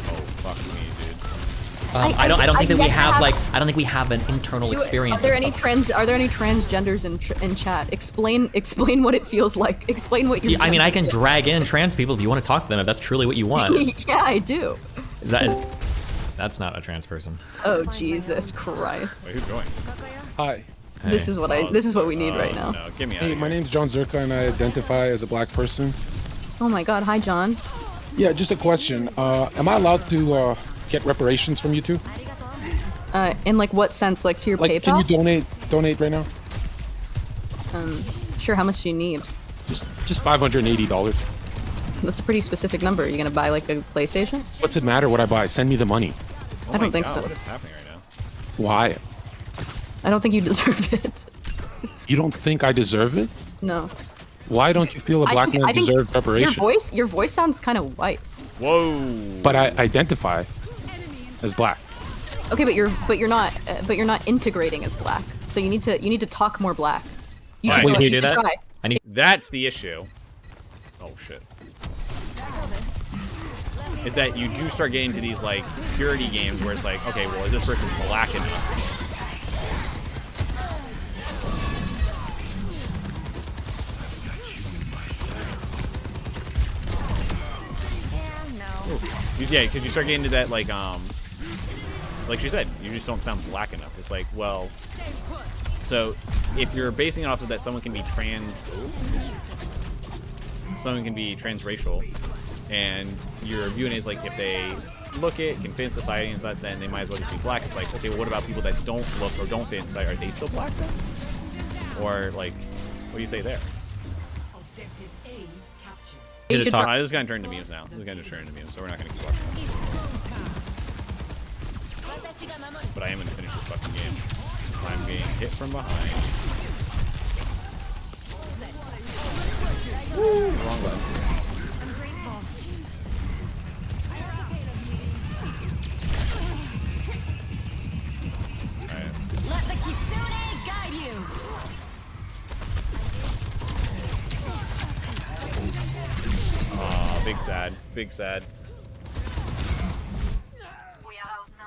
S3: Oh fuck me, dude.
S2: I don't think that we
S1: I've yet to
S2: have
S1: have-
S2: like I don't think we have an internal experience.
S1: Are there any transgenders in chat? Explain what it feels like. Explain what you're.
S2: I mean, I can drag in trans people if you want to talk to them. If that's truly what you want.
S1: Yeah, I do.
S2: That's not a trans person.
S1: Oh Jesus Christ!
S3: Wait, who's going?
S6: Hi.
S1: This is what we need right now.
S3: No, get me out
S6: Hey,
S3: of
S6: my
S3: here.
S6: name's John Zerka, and I identify as a black person.
S1: Oh my God! Hi, John.
S6: Yeah, just a question. Am I allowed to get reparations from you two?
S1: In like what sense? Like to your
S6: Like,
S1: PayPal?
S6: can you donate right now?
S1: Sure. How much do you need?
S6: Just $580.
S1: That's a pretty specific number. Are you gonna buy like a PlayStation?
S6: What's it matter what I buy? Send me the money.
S3: Oh
S1: I don't
S3: my
S1: think
S3: God,
S1: so.
S3: What is happening right now?
S6: Why?
S1: I don't think you deserve it.
S6: You don't think I deserve it?
S1: No.
S6: Why don't you feel a black man deserves reparation?
S1: Your voice sounds kind of white.
S3: Whoa.
S6: But I identify as black.
S1: Okay, but you're not integrating as black. So you need to talk more black. You
S3: Alright.
S1: should
S2: Wait,
S1: go-
S2: can you
S1: you
S2: do
S1: should
S2: that?
S1: try.
S2: I need.
S3: That's the issue. Oh shit. Is that you do start getting into these like purity games where it's like, okay, well, is this person black enough? Yeah, because you start getting into that like she said, you just don't sound black enough. It's like, well, so if you're basing it off of that someone can be transracial, and you're viewing it as like if they look it, can fit in society and such, then they might as well just be black. It's like, okay, well, what about people that don't look or don't fit in society? Are they still black then? Or like, what do you say there?
S4: Objective A captured.
S1: You
S2: Should
S1: should
S2: talk-
S1: try-
S3: This is gonna turn into memes now. This is gonna just turn into memes, so we're not gonna keep watching this. But I am gonna finish this fucking game. I'm getting hit from behind. Woo, wrong button. Alright.
S7: Let the Kitsune guide you.
S3: Aw, big sad. Big sad.